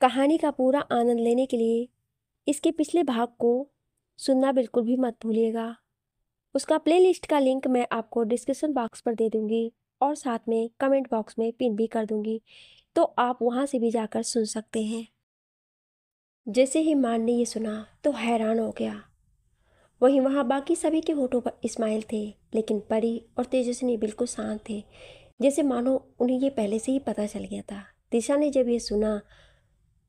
कहानी का पूरा आनंद लेने के लिए इसके पिछले भाग को सुनना बिल्कुल भी मत भूलिएगा। उसका प्लेलिस्ट का लिंक मैं आपको डिस्क्रिप्शन बॉक्स पर दे दूंगी और साथ में कमेंट बॉक्स में पिन भी कर दूंगी, तो आप वहां से भी जाकर सुन सकते हैं। जैसे ही मान ने ये सुना तो हैरान हो गया। वहीं वहां बाकी सभी के होठों पर इस्माइल थे, लेकिन परी और तेजस्विनी बिल्कुल शांत थे, जैसे मानो उन्हें ये पहले से ही पता चल गया था। दिशा ने जब ये सुना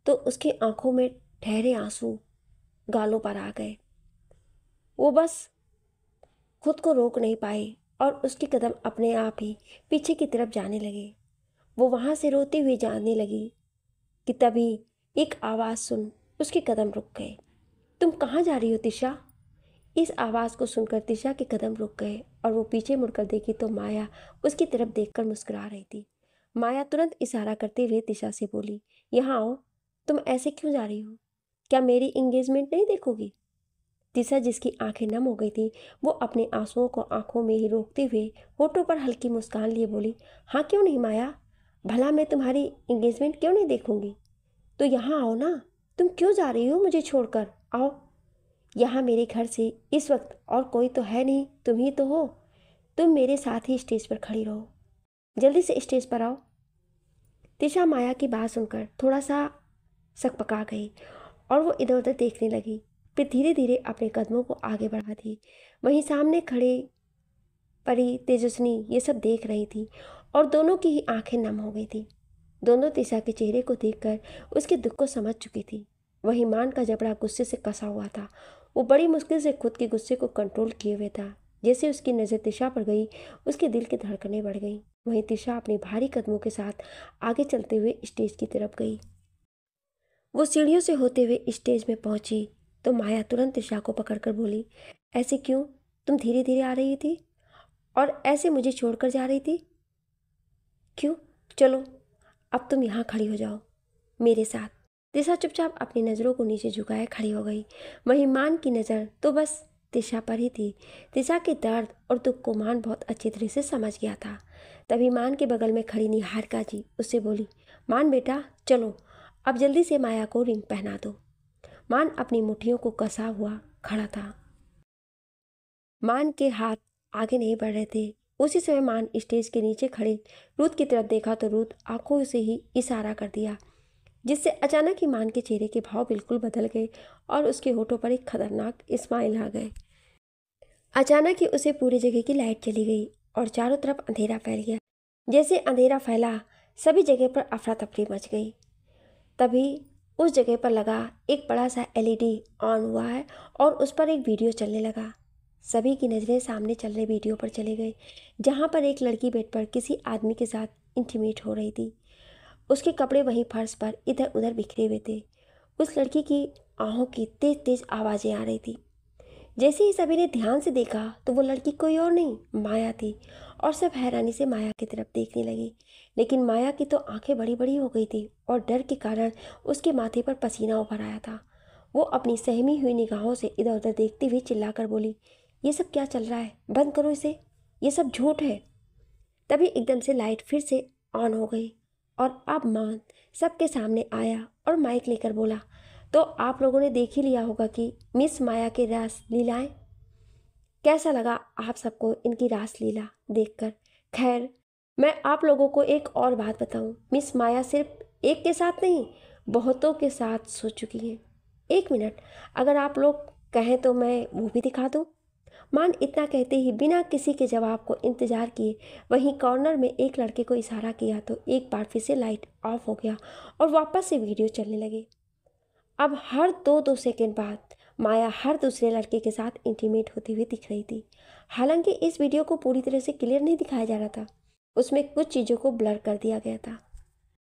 तो उसकी आंखों में ठहरे आंसू गालों पर आ गए। वो बस खुद को रोक नहीं पाई और उसके कदम अपने आप ही पीछे की तरफ जाने लगे। वो वहां से रोती हुई जाने लगी कि तभी एक आवाज़ सुन उसके कदम रुक गए। तुम कहाँ जा रही हो तिशा? इस आवाज़ को सुनकर तिशा के कदम रुक गए और वो पीछे मुड़कर देखी तो माया उसकी तरफ देखकर मुस्कुरा रही थी। माया तुरंत इशारा करते हुए तिशा से बोली, यहाँ आओ। तुम ऐसे क्यों जा रही हो? क्या मेरी इंगेजमेंट नहीं देखोगी? तिशा, जिसकी आंखें नम हो गई थी, वो अपने आंसुओं को आंखों में ही रोकते हुए होठों पर हल्की मुस्कान लिए बोली, हाँ क्यों नहीं माया, भला मैं तुम्हारी इंगेजमेंट क्यों नहीं देखूंगी? तो यहाँ आओ ना। तुम क्यों जा रही हो मुझे छोड़कर? आओ, यहाँ मेरे घर से इस वक्त और कोई तो है नहीं, तुम ही तो हो। तुम मेरे साथ ही स्टेज पर खड़ी रहो, जल्दी से स्टेज पर आओ। तिशा माया की बात सुनकर थोड़ा सा सकपका गई और वो इधर उधर देखने लगी, फिर धीरे धीरे अपने कदमों को आगे बढ़ा दी। वहीं सामने खड़े परी तेजस्विनी ये सब देख रही थी और दोनों की ही आंखें नम हो गई थी। दोनों तिशा के चेहरे को देखकर उसके दुख को समझ चुकी थी। वहीं मान का जबड़ा गुस्से से कसा हुआ था। वो बड़ी मुश्किल से खुद के गुस्से को कंट्रोल किए हुए था। जैसे उसकी नज़र तिशा पर गई, उसके दिल की धड़कनें बढ़ गईं। वहीं तिशा अपने भारी कदमों के साथ आगे चलते हुए स्टेज की तरफ गई। वो सीढ़ियों से होते हुए स्टेज में पहुंची तो माया तुरंत तिशा को पकड़कर बोली, ऐसे क्यों? तुम धीरे धीरे आ रही थी और ऐसे मुझे छोड़कर जा रही थी क्यों? चलो, अब तुम यहाँ खड़ी हो जाओ मेरे साथ। तिशा चुपचाप अपनी नज़रों को नीचे झुकाए खड़ी हो गई। वहीं मान की नज़र तो बस तिशा पर ही थी। तिशा के दर्द और दुख को मान बहुत अच्छी तरह से समझ गया था। तभी मान के बगल में खड़ी निहारिका जी उससे बोली, मान बेटा चलो, अब जल्दी से माया को रिंग पहना दो। मान अपनी मुट्ठियों को कसा हुआ खड़ा था। मान के हाथ आगे नहीं बढ़ रहे थे। उसी समय मान स्टेज के नीचे खड़े रूथ की तरफ देखा तो रूथ आंखों से ही इशारा कर दिया, जिससे अचानक ही मान के चेहरे के भाव बिल्कुल बदल गए और उसके होठों पर एक खतरनाक स्माइल आ गए। अचानक ही उसे पूरी जगह की लाइट चली गई और चारों तरफ अंधेरा फैल गया। जैसे अंधेरा फैला, सभी जगह पर अफरा तफरी मच गई। तभी उस जगह पर लगा एक बड़ा सा एलईडी ऑन हुआ है और उस पर एक वीडियो चलने लगा। सभी की नज़रें सामने चल रहे वीडियो पर चले गए, जहाँ पर एक लड़की बेड पर किसी आदमी के साथ इंटीमेट हो रही थी। उसके कपड़े वहीं फर्श पर इधर उधर बिखरे हुए थे। उस लड़की की आहों की तेज तेज आवाज़ें आ रही थी। जैसे ही सभी ने ध्यान से देखा तो वो लड़की कोई और नहीं, माया थी और सब हैरानी से माया की तरफ देखने लगी। लेकिन माया की तो आंखें बड़ी बड़ी हो गई थी और डर के कारण उसके माथे पर पसीना उभर आया था। वो अपनी सहमी हुई निगाहों से इधर उधर देखती हुई चिल्लाकर बोली, ये सब क्या चल रहा है? बंद करो इसे, ये सब झूठ है। तभी एकदम से लाइट फिर से ऑन हो गई और अब मान सबके सामने आया और माइक लेकर बोला, तो आप लोगों ने देख ही लिया होगा कि मिस माया के रास लीलाएं। कैसा लगा आप सबको इनकी रास लीला देखकर? खैर, मैं आप लोगों को एक और बात बताऊं, मिस माया सिर्फ एक के साथ नहीं, बहुतों के साथ सो चुकी हैं। एक मिनट, अगर आप लोग कहें तो मैं वो भी दिखा दूं। मान इतना कहते ही बिना किसी के जवाब को इंतजार किए वहीं कॉर्नर में एक लड़के को इशारा किया तो एक बार फिर से लाइट ऑफ हो गया और वापस से वीडियो चलने लगी। अब हर दो दो सेकंड बाद माया हर दूसरे लड़के के साथ इंटीमेट होती हुई दिख रही थी। हालांकि इस वीडियो को पूरी तरह से क्लियर नहीं दिखाया जा रहा था, उसमें कुछ चीज़ों को ब्लर कर दिया गया था,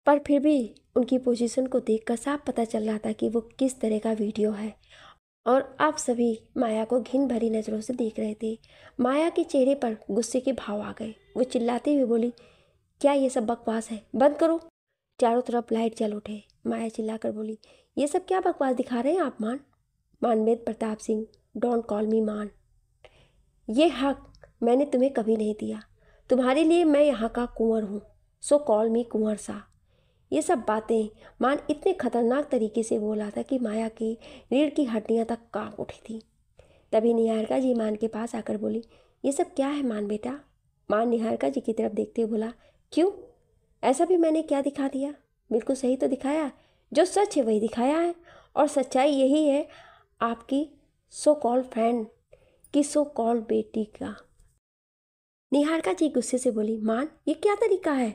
पर फिर भी उनकी पोजीशन को देखकर साफ पता चल रहा था कि वो किस तरह का वीडियो है। और आप सभी माया को घिन भरी नज़रों से देख रहे थे। माया के चेहरे पर गुस्से के भाव आ गए। वो चिल्लाते हुए बोली, क्या ये सब बकवास है? बंद करो। चारों तरफ लाइट जल उठे। माया चिल्लाकर बोली, ये सब क्या बकवास दिखा रहे हैं आप Maan? Manved Pratap Singh, don't call me Maan. ये हक मैंने तुम्हें कभी नहीं दिया। तुम्हारे लिए मैं यहाँ का कुंवर हूँ, सो कॉल मी कुंवर सा। ये सब बातें मान इतने खतरनाक तरीके से बोला था कि माया की रीढ़ की हड्डियां तक कांप उठी थी। तभी निहारिका जी मान के पास आकर बोली, ये सब क्या है मान बेटा? मान निहारिका जी की तरफ देखते हुए बोला, क्यों, ऐसा भी मैंने क्या दिखा दिया? बिल्कुल सही तो दिखाया, जो सच है वही दिखाया है। और सच्चाई यही है आपकी सो कॉल्ड फ्रेंड की सो कॉल्ड बेटी का। निहारिका जी गुस्से से बोली, मान ये क्या तरीका है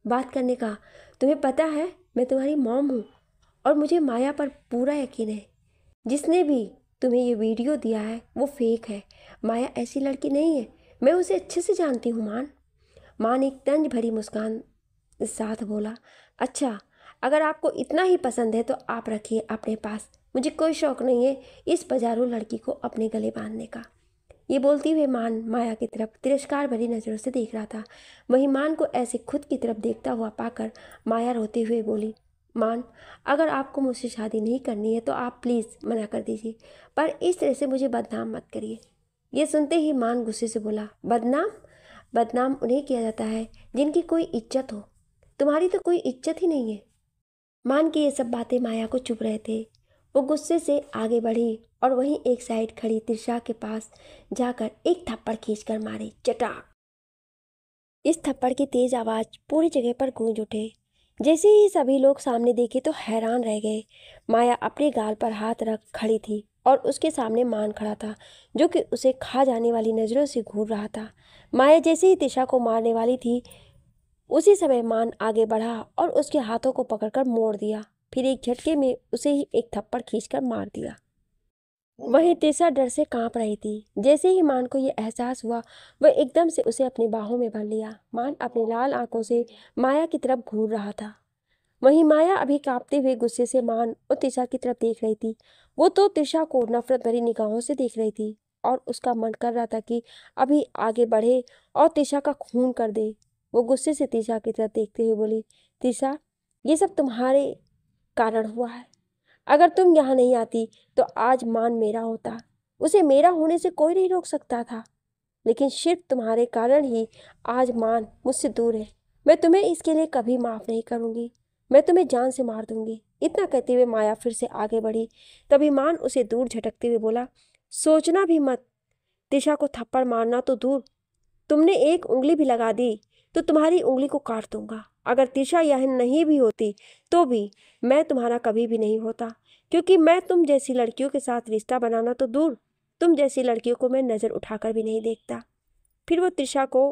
बात करने का? तुम्हें पता है मैं तुम्हारी मॉम हूँ और मुझे माया पर पूरा यकीन है। जिसने भी तुम्हें ये वीडियो दिया है वो फेक है। माया ऐसी लड़की नहीं है, मैं उसे अच्छे से जानती हूँ मान। मान एक तंज भरी मुस्कान साथ बोला, अच्छा अगर आपको इतना ही पसंद है तो आप रखिए अपने पास, मुझे कोई शौक नहीं है इस बाजारू लड़की को अपने गले बांधने का। ये बोलती हुए मान माया की तरफ तिरस्कार भरी नज़रों से देख रहा था। वहीं मान को ऐसे खुद की तरफ देखता हुआ पाकर माया रोते हुए बोली, मान अगर आपको मुझसे शादी नहीं करनी है तो आप प्लीज़ मना कर दीजिए, पर इस तरह से मुझे बदनाम मत करिए। ये सुनते ही मान गुस्से से बोला, बदनाम? बदनाम उन्हें किया जाता है जिनकी कोई इज्जत हो, तुम्हारी तो कोई इज्जत ही नहीं है। मान की ये सब बातें माया को चुभ रहे थे। वो गुस्से से आगे बढ़ी और वहीं एक साइड खड़ी त्रिशा के पास जाकर एक थप्पड़ खींचकर मारे, चटाक। इस थप्पड़ की तेज आवाज पूरी जगह पर गूंज उठे। जैसे ही सभी लोग सामने देखे तो हैरान रह गए। माया अपने गाल पर हाथ रख खड़ी थी और उसके सामने मान खड़ा था, जो कि उसे खा जाने वाली नजरों से घूर रहा था। माया जैसे ही त्रिशा को मारने वाली थी उसी समय मान आगे बढ़ा और उसके हाथों को पकड़कर मोड़ दिया, फिर एक झटके में उसे ही एक थप्पड़ खींचकर मार दिया। वहीं तिशा डर से कांप रही थी। जैसे ही मान को यह एहसास हुआ वह एकदम से उसे अपनी बाहों में भर लिया। मान अपनी लाल आंखों से माया की तरफ घूर रहा था। वहीं माया अभी कांपते हुए गुस्से से मान और तिशा की तरफ देख रही थी। वो तो तिशा को नफरत भरी निगाहों से देख रही थी और उसका मन कर रहा था कि अभी आगे बढ़े और तिशा का खून कर दे। वो गुस्से से तिशा की तरफ देखते हुए बोली, तिशा ये सब तुम्हारे कारण हुआ है। अगर तुम यहाँ नहीं आती तो आज मान मेरा होता। उसे मेरा होने से कोई नहीं रोक सकता था, लेकिन सिर्फ तुम्हारे कारण ही आज मान मुझसे दूर है। मैं तुम्हें इसके लिए कभी माफ नहीं करूंगी। मैं तुम्हें जान से मार दूंगी। इतना कहते हुए माया फिर से आगे बढ़ी। तभी मान उसे दूर झटकते हुए बोला, सोचना भी मत, तिशा को थप्पड़ मारना तो दूर, तुमने एक उंगली भी लगा दी तो तुम्हारी उंगली को काट दूंगा। अगर तिशा यहाँ नहीं भी होती तो भी मैं तुम्हारा कभी भी नहीं होता, क्योंकि मैं तुम जैसी लड़कियों के साथ रिश्ता बनाना तो दूर, तुम जैसी लड़कियों को मैं नज़र उठाकर भी नहीं देखता। फिर वो तिशा को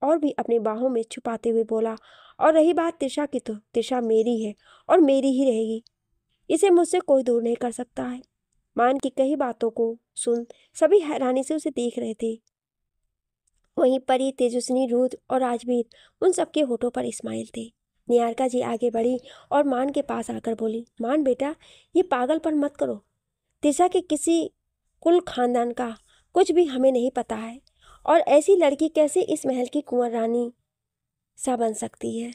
और भी अपनी बाहों में छुपाते हुए बोला, और रही बात तिशा की तो तिशा मेरी है और मेरी ही रहेगी। इसे मुझसे कोई दूर नहीं कर सकता है। मान की कई बातों को सुन सभी हैरानी से उसे देख रहे थे। वहीं परी, तेजस्विनी, रुद्र और राजवीर उन सबके होठों पर इस्माइल थे। निहारिका जी आगे बढ़ी और मान के पास आकर बोली, मान बेटा ये पागलपन मत करो। तिशा के किसी कुल खानदान का कुछ भी हमें नहीं पता है, और ऐसी लड़की कैसे इस महल की कुंवर रानी सा बन सकती है।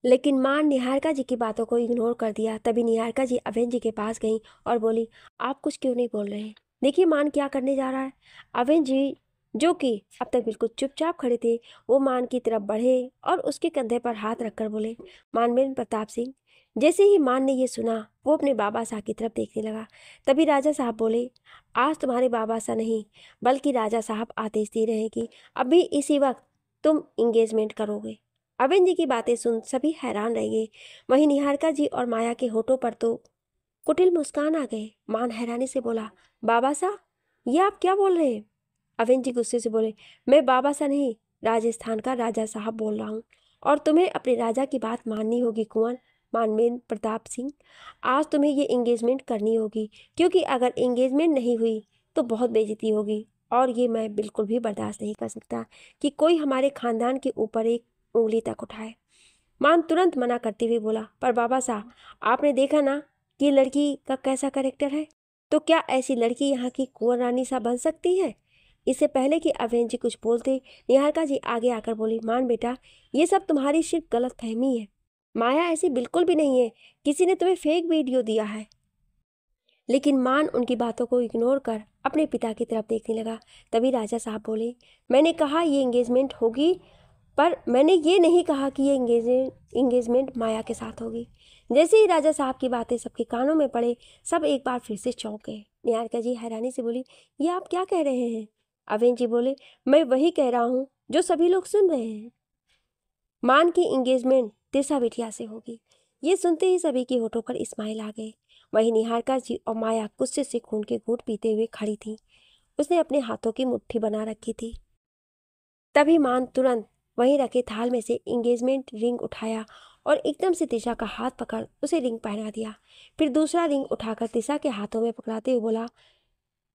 लेकिन मान निहारिका जी की बातों को इग्नोर कर दिया। तभी निहारिका जी अवेन जी के पास गई और बोली, आप कुछ क्यों नहीं बोल रहे हैं? देखिए मान क्या करने जा रहा है। अवेन जी जो कि अब तक बिल्कुल चुपचाप खड़े थे, वो मान की तरफ बढ़े और उसके कंधे पर हाथ रखकर बोले, मानवेंद्र प्रताप सिंह। जैसे ही मान ने ये सुना वो अपने बाबा साहब की तरफ देखने लगा। तभी राजा साहब बोले, आज तुम्हारे बाबा सा नहीं बल्कि राजा साहब आदेश दे रहे हैं कि अभी इसी वक्त तुम इंगेजमेंट करोगे। अविन जी की बातें सुन सभी हैरान रह गए। वहीं निहारिका जी और माया के होठों पर तो कुटिल मुस्कान आ गए। मान हैरानी से बोला, बाबा सा ये आप क्या बोल रहे हैं? अविन जी गुस्से से बोले, मैं बाबा सा नहीं, राजस्थान का राजा साहब बोल रहा हूँ, और तुम्हें अपने राजा की बात माननी होगी कुंवर मानवेंद्र प्रताप सिंह। आज तुम्हें ये इंगेजमेंट करनी होगी, क्योंकि अगर इंगेजमेंट नहीं हुई तो बहुत बेइज्जती होगी, और ये मैं बिल्कुल भी बर्दाश्त नहीं कर सकता कि कोई हमारे खानदान के ऊपर एक उंगली तक उठाए। मान तुरंत मना करते हुए बोला, पर बाबा साहब आपने देखा ना कि लड़की का कैसा कैरेक्टर है, तो क्या ऐसी लड़की यहाँ की कुंवर रानी सा बन सकती है? इससे पहले कि अवेन जी कुछ बोलते, निहारिका जी आगे आकर बोली, मान बेटा ये सब तुम्हारी सिर्फ गलत फहमी है। माया ऐसी बिल्कुल भी नहीं है, किसी ने तुम्हें फेक वीडियो दिया है। लेकिन मान उनकी बातों को इग्नोर कर अपने पिता की तरफ देखने लगा। तभी राजा साहब बोले, मैंने कहा ये एंगेजमेंट होगी, पर मैंने ये नहीं कहा कि ये इंगेजमेंट माया के साथ होगी। जैसे ही राजा साहब की बातें सबके कानों में पड़े, सब एक बार फिर से चौंक गए। निहारिका जी हैरानी से बोली, ये आप क्या कह रहे हैं? अवेन जी बोले, मैं वही कह रहा हूँ जो सभी लोग सुन रहे हैं। मान की इंगेजमेंट तिरसा बिटिया से होगी। ये सुनते ही सभी के होठों पर स्माइल आ गए। वहीं निहारिका जी और माया गुस्से से खून के घूंट पीते हुए खड़ी थी। उसने अपने हाथों की मुट्ठी बना रखी थी। तभी मान तुरंत वहीं रखे थाल में से इंगेजमेंट रिंग उठाया और एकदम से तिशा का हाथ पकड़ उसे रिंग पहना दिया। फिर दूसरा रिंग उठाकर तिशा के हाथों में पकड़ाते हुए बोला,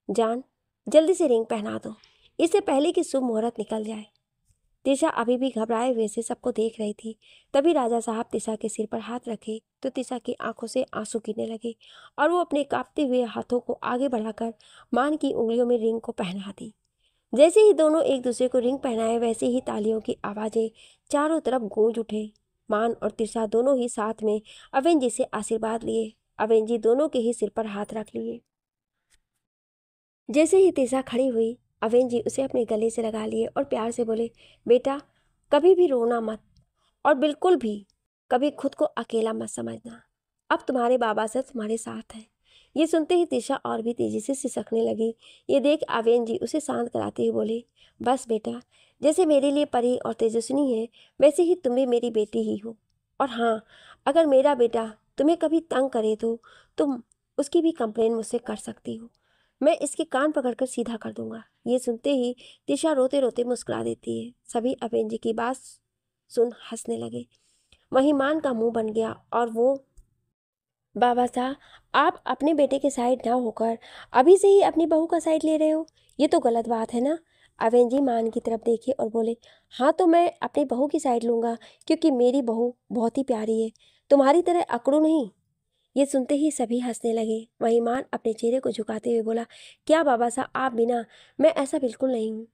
जान, जल्दी से रिंग पहना दो, इससे पहले कि शुभ मुहूर्त निकल जाए। तिशा अभी भी घबराए हुए से सबको देख रही थी। तभी राजा साहब तिशा के सिर पर हाथ रखे तो तिशा की आंखों से आंसू गिरने लगे और वो अपने कांपते हुए हाथों को आगे बढ़ाकर मान की उंगलियों में रिंग को पहना दी। जैसे ही दोनों एक दूसरे को रिंग पहनाए, वैसे ही तालियों की आवाजें चारों तरफ गूंज उठे। मान और तिरसा दोनों ही साथ में अवेन जी से आशीर्वाद लिए। अवेन जी दोनों के ही सिर पर हाथ रख लिए। जैसे ही तिरसा खड़ी हुई, अवेन जी उसे अपने गले से लगा लिए और प्यार से बोले, बेटा, कभी भी रोना मत और बिल्कुल भी कभी खुद को अकेला मत समझना। अब तुम्हारे बाबा से तुम्हारे साथ हैं। ये सुनते ही तिशा और भी तेजी से सिसकने लगी। ये देख अवेन जी उसे शांत कराते हुए बोले, बस बेटा, जैसे मेरे लिए परी और तेजस्विनी है, वैसे ही तुम भी मेरी बेटी ही हो। और हाँ, अगर मेरा बेटा तुम्हें कभी तंग करे तो तुम उसकी भी कंप्लेन मुझसे कर सकती हो। मैं इसके कान पकड़कर सीधा कर दूंगा। ये सुनते ही तिशा रोते रोते मुस्कुरा देती है। सभी अवेन जी की बात सुन हंसने लगे। वहीं मान का मुंह बन गया और वो, बाबा साहब, आप अपने बेटे के साइड ना होकर अभी से ही अपनी बहू का साइड ले रहे हो। ये तो गलत बात है ना। अवेन जी मान की तरफ देखे और बोले, हाँ तो मैं अपनी बहू की साइड लूँगा क्योंकि मेरी बहू बहुत ही प्यारी है, तुम्हारी तरह अकड़ू नहीं। ये सुनते ही सभी हंसने लगे। वहीं मान अपने चेहरे को झुकाते हुए बोला, क्या बाबा साहब, आप बिना, मैं ऐसा बिल्कुल नहीं हूँ।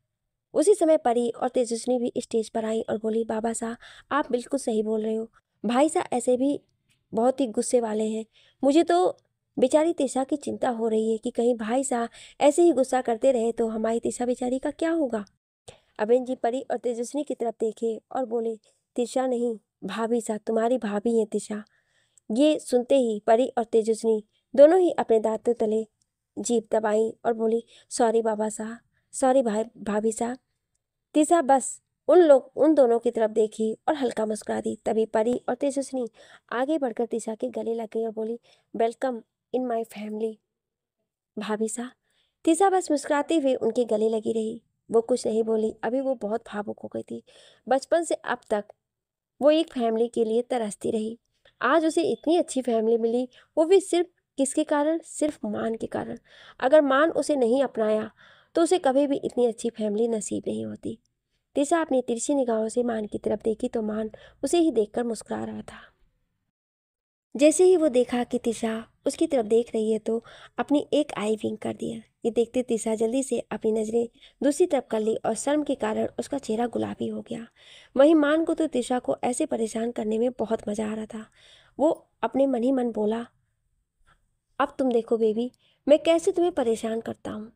उसी समय परी और तेजस्विनी भी स्टेज पर आई और बोली, बाबा साहब, आप बिल्कुल सही बोल रहे हो। भाई साहब ऐसे भी बहुत ही गुस्से वाले हैं। मुझे तो बेचारी तिशा की चिंता हो रही है कि कहीं भाई साहब ऐसे ही गुस्सा करते रहे तो हमारी तिशा बेचारी का क्या होगा। अबेन जी परी और तेजस्विनी की तरफ देखे और बोले, तिशा नहीं, भाभी साहब, तुम्हारी भाभी है तिशा। ये सुनते ही परी और तेजस्विनी दोनों ही अपने दांतों तले जीभ दबाई और बोली, सॉरी बाबा साहब, सॉरी भाई भाभी साहब। तिशा बस उन दोनों की तरफ देखी और हल्का मुस्कुरा दी। तभी परी और तेजस्विनी आगे बढ़कर तिशा के गले लग गई और बोली, वेलकम इन माय फैमिली भाभी साहब। तिशा बस मुस्कुराते हुए उनके गले लगी रही। वो कुछ नहीं बोली। अभी वो बहुत भावुक हो गई थी। बचपन से अब तक वो एक फैमिली के लिए तरसती रही। आज उसे इतनी अच्छी फैमिली मिली, वो भी सिर्फ किसके कारण? सिर्फ मान के कारण। अगर मान उसे नहीं अपनाया तो उसे कभी भी इतनी अच्छी फैमिली नसीब नहीं होती। तिशा अपनी तिरछी निगाहों से मान की तरफ देखी तो मान उसे ही देखकर मुस्कुरा रहा था। जैसे ही वो देखा कि तिशा उसकी तरफ देख रही है तो अपनी एक आई विंक कर दिया। ये देखते तिशा जल्दी से अपनी नज़रें दूसरी तरफ कर ली और शर्म के कारण उसका चेहरा गुलाबी हो गया। वहीं मान को तो तिशा को ऐसे परेशान करने में बहुत मज़ा आ रहा था। वो अपने मन ही मन बोला, अब तुम देखो बेबी, मैं कैसे तुम्हें परेशान करता हूँ।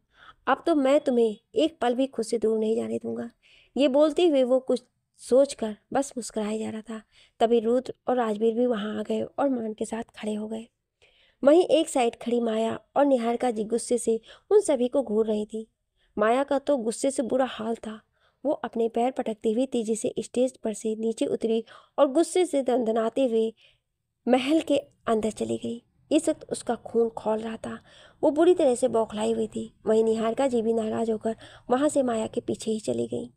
अब तो मैं तुम्हें एक पल भी खुद से दूर नहीं जाने दूंगा। ये बोलते हुए वो कुछ सोचकर बस मुस्कुराया जा रहा था। तभी रुद्र और राजवीर भी वहां आ गए और मान के साथ खड़े हो गए। वहीं एक साइड खड़ी माया और निहारिका जी गुस्से से उन सभी को घूर रही थी। माया का तो गुस्से से बुरा हाल था। वो अपने पैर पटकती हुई तेजी से स्टेज पर से नीचे उतरी और गुस्से से दंदनाते हुए महल के अंदर चली गई। इस वक्त उसका खून खौल रहा था। वो बुरी तरह से बौखलाई हुई थी। वहीं निहारिका जी भी नाराज होकर वहां से माया के पीछे ही चली गई।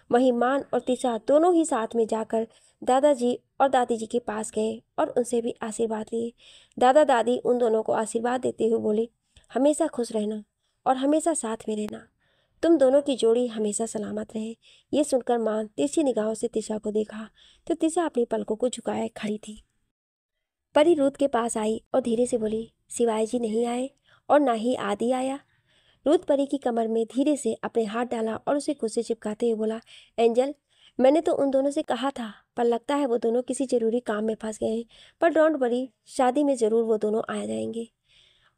वहीं मान और तिशा दोनों ही साथ में जाकर दादाजी और दादी जी के पास गए और उनसे भी आशीर्वाद लिए। दादा दादी उन दोनों को आशीर्वाद देते हुए बोले, हमेशा खुश रहना और हमेशा साथ में रहना। तुम दोनों की जोड़ी हमेशा सलामत रहे। ये सुनकर मान तिरछी निगाहों से तिशा को देखा तो तिशा अपनी पलकों को झुकाए खड़ी थी। परी रूथ के पास आई और धीरे से बोली, शिवाय जी नहीं आए और ना ही आदि आया। रूथ परी की कमर में धीरे से अपने हाथ डाला और उसे खुद से चिपकाते हुए बोला, एंजल, मैंने तो उन दोनों से कहा था, पर लगता है वो दोनों किसी जरूरी काम में फंस गए हैं। पर डोंट वरी, शादी में जरूर वो दोनों आ जाएंगे।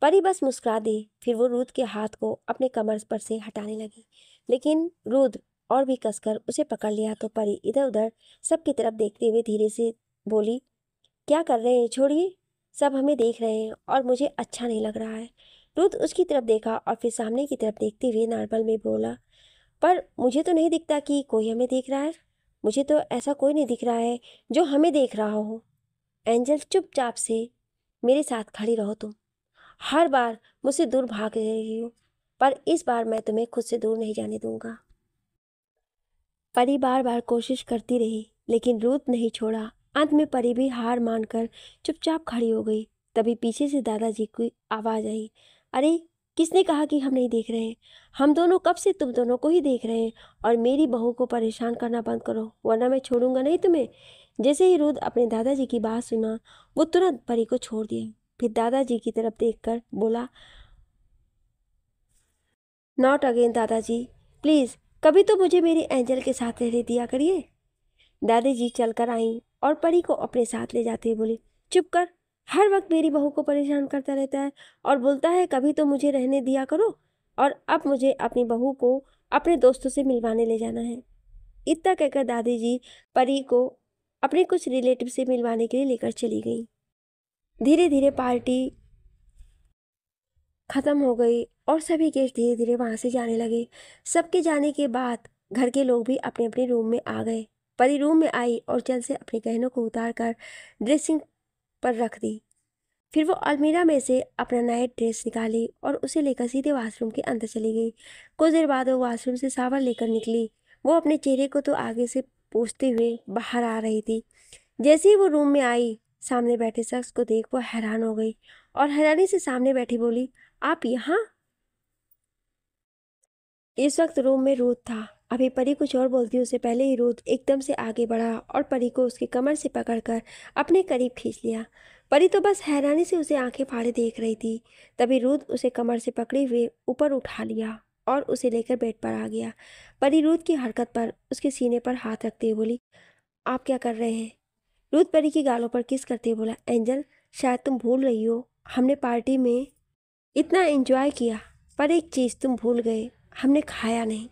परी बस मुस्कुरा दी। फिर वो रूथ के हाथ को अपने कमर पर से हटाने लगी, लेकिन रुद्र और भी कसकर उसे पकड़ लिया तो परी इधर उधर सबकी तरफ देखते हुए धीरे से बोली, क्या कर रहे हैं, छोड़िए, सब हमें देख रहे हैं और मुझे अच्छा नहीं लग रहा है। रुद्र उसकी तरफ देखा और फिर सामने की तरफ देखते हुए नॉर्मल में बोला, पर मुझे तो नहीं दिखता कि कोई हमें देख रहा है। मुझे तो ऐसा कोई नहीं दिख रहा है जो हमें देख रहा हो। एंजल, चुपचाप से मेरे साथ खड़ी रहो। तुम हर बार मुझसे दूर भाग रही हो, पर इस बार मैं तुम्हें खुद से दूर नहीं जाने दूंगा। परी बार बार कोशिश करती रही लेकिन रूत नहीं छोड़ा। अंत में परी भी हार मानकर चुपचाप खड़ी हो गई। तभी पीछे से दादाजी की आवाज आई, अरे, किसने कहा कि हम नहीं देख रहे हैं? हम दोनों कब से तुम दोनों को ही देख रहे हैं। और मेरी बहू को परेशान करना बंद करो वरना मैं छोड़ूंगा नहीं तुम्हें। जैसे ही रूद अपने दादाजी की बात सुना वो तुरंत परी को छोड़ दिया। फिर दादाजी की तरफ देखकर बोला, नॉट अगेन दादाजी, प्लीज कभी तो मुझे मेरी एंजल के साथ रहने दिया करिए। दादाजी चलकर आई और परी को अपने साथ ले जाते हुए बोली, चुप कर, हर वक्त मेरी बहू को परेशान करता रहता है और बोलता है कभी तो मुझे रहने दिया करो। और अब मुझे अपनी बहू को अपने दोस्तों से मिलवाने ले जाना है। इतना कहकर दादाजी परी को अपने कुछ रिलेटिव से मिलवाने के लिए लेकर चली गई। धीरे धीरे पार्टी खत्म हो गई और सभी गेस्ट धीरे धीरे वहां से जाने लगे। सबके जाने के बाद घर के लोग भी अपने अपने रूम में आ गए। परी रूम में आई और जल्द से अपने गहनों को उतार कर ड्रेसिंग पर रख दी। फिर वो अलमीरा में से अपना नाइट ड्रेस निकाली और उसे लेकर सीधे वॉशरूम के अंदर चली गई। कुछ देर बाद वो वॉशरूम से सावर लेकर निकली। वो अपने चेहरे को तो आगे से पोंछते हुए बाहर आ रही थी। जैसे ही वो रूम में आई, सामने बैठे शख्स को देख वो हैरान हो गई और हैरानी से सामने बैठी बोली, आप यहाँ? इस वक्त रूम में रूथ था। अभी परी कुछ और बोलती उससे पहले ही रूथ एकदम से आगे बढ़ा और परी को उसकी कमर से पकड़कर अपने करीब खींच लिया। परी तो बस हैरानी से उसे आंखें फाड़े देख रही थी। तभी रूथ उसे कमर से पकड़े हुए ऊपर उठा लिया और उसे लेकर बेड पर आ गया। परी रूथ की हरकत पर उसके सीने पर हाथ रखते हुए बोली, आप क्या कर रहे हैं? रूथ परी की गालों पर किस करते हुए बोला, एंजल, शायद तुम भूल रही हो, हमने पार्टी में इतना एंजॉय किया, पर एक चीज़ तुम भूल गए, हमने खाया नहीं।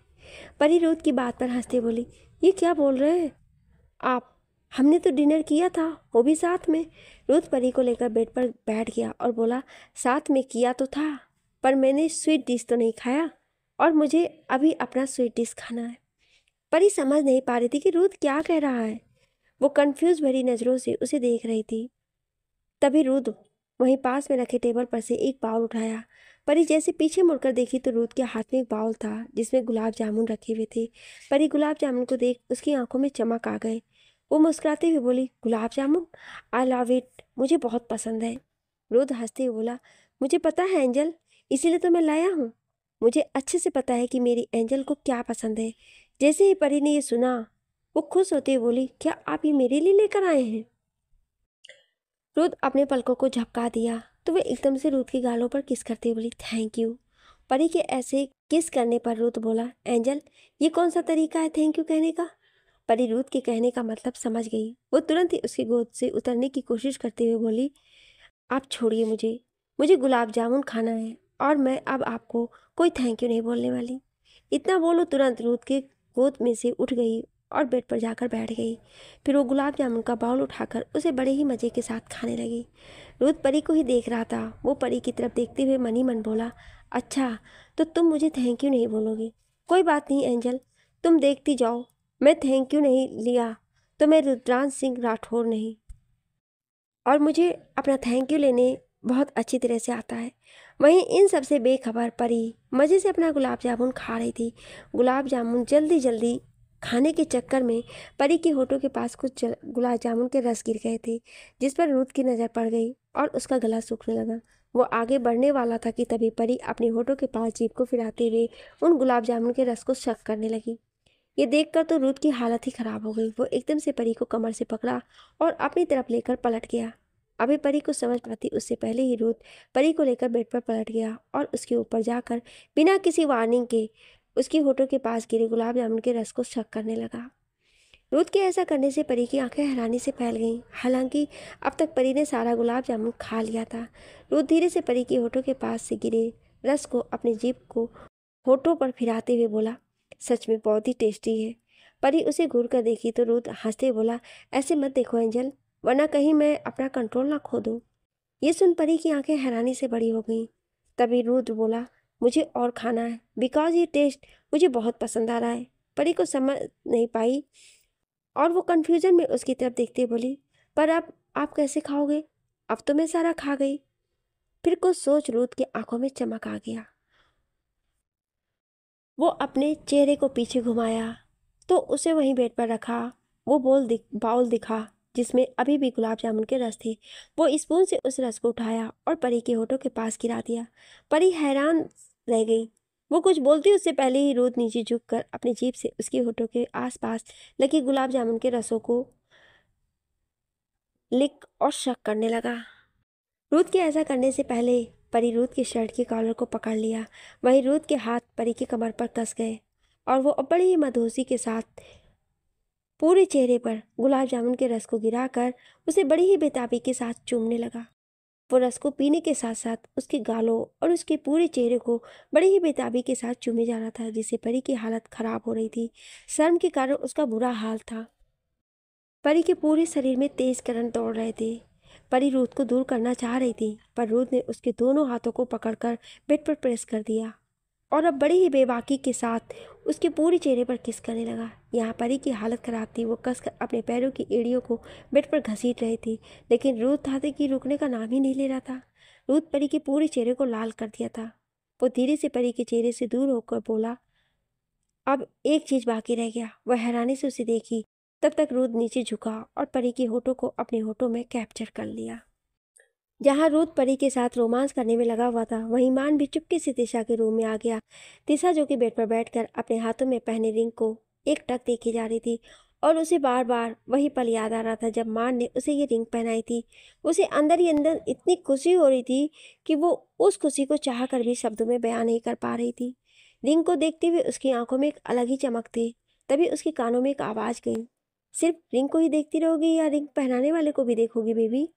परी रूथ की बात पर हंसते बोली, ये क्या बोल रहे हैं आप? हमने तो डिनर किया था, वो भी साथ में। रूथ परी को लेकर बेड पर बैठ गया और बोला, साथ में किया तो था, पर मैंने स्वीट डिश तो नहीं खाया और मुझे अभी अपना स्वीट डिश खाना है। परी समझ नहीं पा रही थी कि रूथ क्या कह रहा है। वो कंफ्यूज भरी नज़रों से उसे देख रही थी। तभी रूथ वहीं पास में रखे टेबल पर से एक बाउल उठाया। परी जैसे पीछे मुड़कर देखी तो रूथ के हाथ में एक बाउल था जिसमें गुलाब जामुन रखे हुए थे। परी गुलाब जामुन को देख उसकी आंखों में चमक आ गए। वो मुस्कुराते हुए बोली, gulab jamun, I love it, मुझे बहुत पसंद है। रूथ हंसते हुए बोला, मुझे पता है एंजल, इसीलिए तो मैं लाया हूँ। मुझे अच्छे से पता है कि मेरी एंजल को क्या पसंद है। जैसे ही परी ने ये सुना वो खुश होते हुए बोली, क्या आप ये मेरे लिए लेकर आए हैं? रूथ अपने पलकों को झपका दिया तो वे एकदम से रूथ की गालों पर किस करते बोली, थैंक यू। परी के ऐसे किस करने पर रूथ बोला, एंजल, ये कौन सा तरीका है थैंक यू कहने का? परी रूथ के कहने का मतलब समझ गई। वो तुरंत ही उसकी गोद से उतरने की कोशिश करते हुए बोली, आप छोड़िए मुझे, मुझे गुलाब जामुन खाना है और मैं अब आपको कोई थैंक यू नहीं बोलने वाली। इतना बोलो तुरंत रूथ के गोद में से उठ गई और बेड पर जाकर बैठ गई। फिर वो गुलाब जामुन का बाउल उठाकर उसे बड़े ही मज़े के साथ खाने लगी। रूथ परी को ही देख रहा था। वो परी की तरफ देखते हुए मन ही मन बोला, अच्छा, तो तुम मुझे थैंक यू नहीं बोलोगी? कोई बात नहीं एंजल, तुम देखती जाओ, मैं थैंक यू नहीं लिया तो मैं रुद्रांश सिंह राठौर नहीं, और मुझे अपना थैंक यू लेने बहुत अच्छी तरह से आता है। वहीं इन सब से बेखबर परी मज़े से अपना गुलाब जामुन खा रही थी। गुलाब जामुन जल्दी जल्दी खाने के चक्कर में परी के होठों के पास कुछ गुलाब जामुन के रस गिर गए थे, जिस पर रूथ की नज़र पड़ गई और उसका गला सूखने लगा। वो आगे बढ़ने वाला था कि तभी परी अपने होठों के पास जीभ को फिराते हुए उन गुलाब जामुन के रस को शक करने लगी। ये देखकर तो रूथ की हालत ही खराब हो गई। वो एकदम से परी को कमर से पकड़ा और अपनी तरफ लेकर पलट गया। अभी परी को समझ पाती उससे पहले ही रूथ परी को लेकर बेड पर पलट गया और उसके ऊपर जाकर बिना किसी वार्निंग के उसकी होठों के पास गिरे गुलाब जामुन के रस को शक करने लगा। रूथ के ऐसा करने से परी की आंखें हैरानी से फैल गईं। हालांकि अब तक परी ने सारा गुलाब जामुन खा लिया था। रूथ धीरे से परी की होठों के पास से गिरे रस को अपनी जीभ को होठों पर फिराते हुए बोला, सच में बहुत ही टेस्टी है। परी उसे घूर कर देखी तो रूथ हंसते बोला, ऐसे मत देखो एंजल, वरना कहीं मैं अपना कंट्रोल ना खो दूँ। ये सुन परी की आंखें हैरानी से बड़ी हो गईं। तभी रूथ बोला, मुझे और खाना है, बिकॉज ये टेस्ट मुझे बहुत पसंद आ रहा है। परी को समझ नहीं पाई और वो कन्फ्यूजन में उसकी तरफ देखते बोली, पर अब आप कैसे खाओगे? अब तो मैं सारा खा गई। फिर कुछ सोच रूथ की आंखों में चमक आ गया। वो अपने चेहरे को पीछे घुमाया तो उसे वहीं बेड पर रखा। वो बाउल दिखा जिसमें अभी भी गुलाब जामुन के रस थे। वो स्पून से उस रस को उठाया और परी के होठों के पास गिरा दिया। परी हैरान रह गई। वो कुछ बोलती उससे पहले ही रूथ नीचे झुककर अपनी जीभ से उसके होठों के आसपास लगे गुलाब जामुन के रसों को लिक और शक करने लगा। रूथ के ऐसा करने से पहले परी रूथ के शर्ट की कॉलर को पकड़ लिया। वहीं रूथ के हाथ परी की कमर पर कस गए और वो बड़ी ही मदहोशी के साथ पूरे चेहरे पर गुलाब जामुन के रस को गिराकर उसे बड़ी ही बेताबी के साथ चूमने लगा। वो रस को पीने के साथ साथ उसके गालों और उसके पूरे चेहरे को बड़ी ही बेताबी के साथ चूमे जा रहा था, जिससे परी की हालत खराब हो रही थी। शर्म के कारण उसका बुरा हाल था। परी के पूरे शरीर में तेज करंट दौड़ रहे थे। परी रूथ को दूर करना चाह रही थी, पर रूथ ने उसके दोनों हाथों को पकड़कर बेड पर प्रेस कर दिया और अब बड़ी ही बेबाकी के साथ उसके पूरे चेहरे पर किस करने लगा। यहाँ परी की हालत खराब थी। वो कसकर अपने पैरों की एड़ियों को बेड पर घसीट रही थी, लेकिन रूथ था कि रुकने का नाम ही नहीं ले रहा था। रूथ परी के पूरे चेहरे को लाल कर दिया था। वो धीरे से परी के चेहरे से दूर होकर बोला, अब एक चीज बाकी रह गया। वह हैरानी से उसे देखी। तब तक रूथ नीचे झुका और परी के होठों को अपने होठों में कैप्चर कर लिया। जहाँ रूथ परी के साथ रोमांस करने में लगा हुआ था, वहीं मान भी चुपके से तिशा के रूम में आ गया। तिशा जो कि बेड पर बैठकर अपने हाथों में पहने रिंग को एक टक देखी जा रही थी और उसे बार बार वही पल याद आ रहा था जब मान ने उसे ये रिंग पहनाई थी। उसे अंदर ही अंदर इतनी खुशी हो रही थी कि वो उस खुशी को चाह कर भी शब्दों में बयान नहीं कर पा रही थी। रिंग को देखते हुए उसकी आंखों में एक अलग ही चमक थी। तभी उसके कानों में एक आवाज़ गई, सिर्फ रिंग को ही देखती रहोगी या रिंग पहनाने वाले को भी देखोगी बेबी?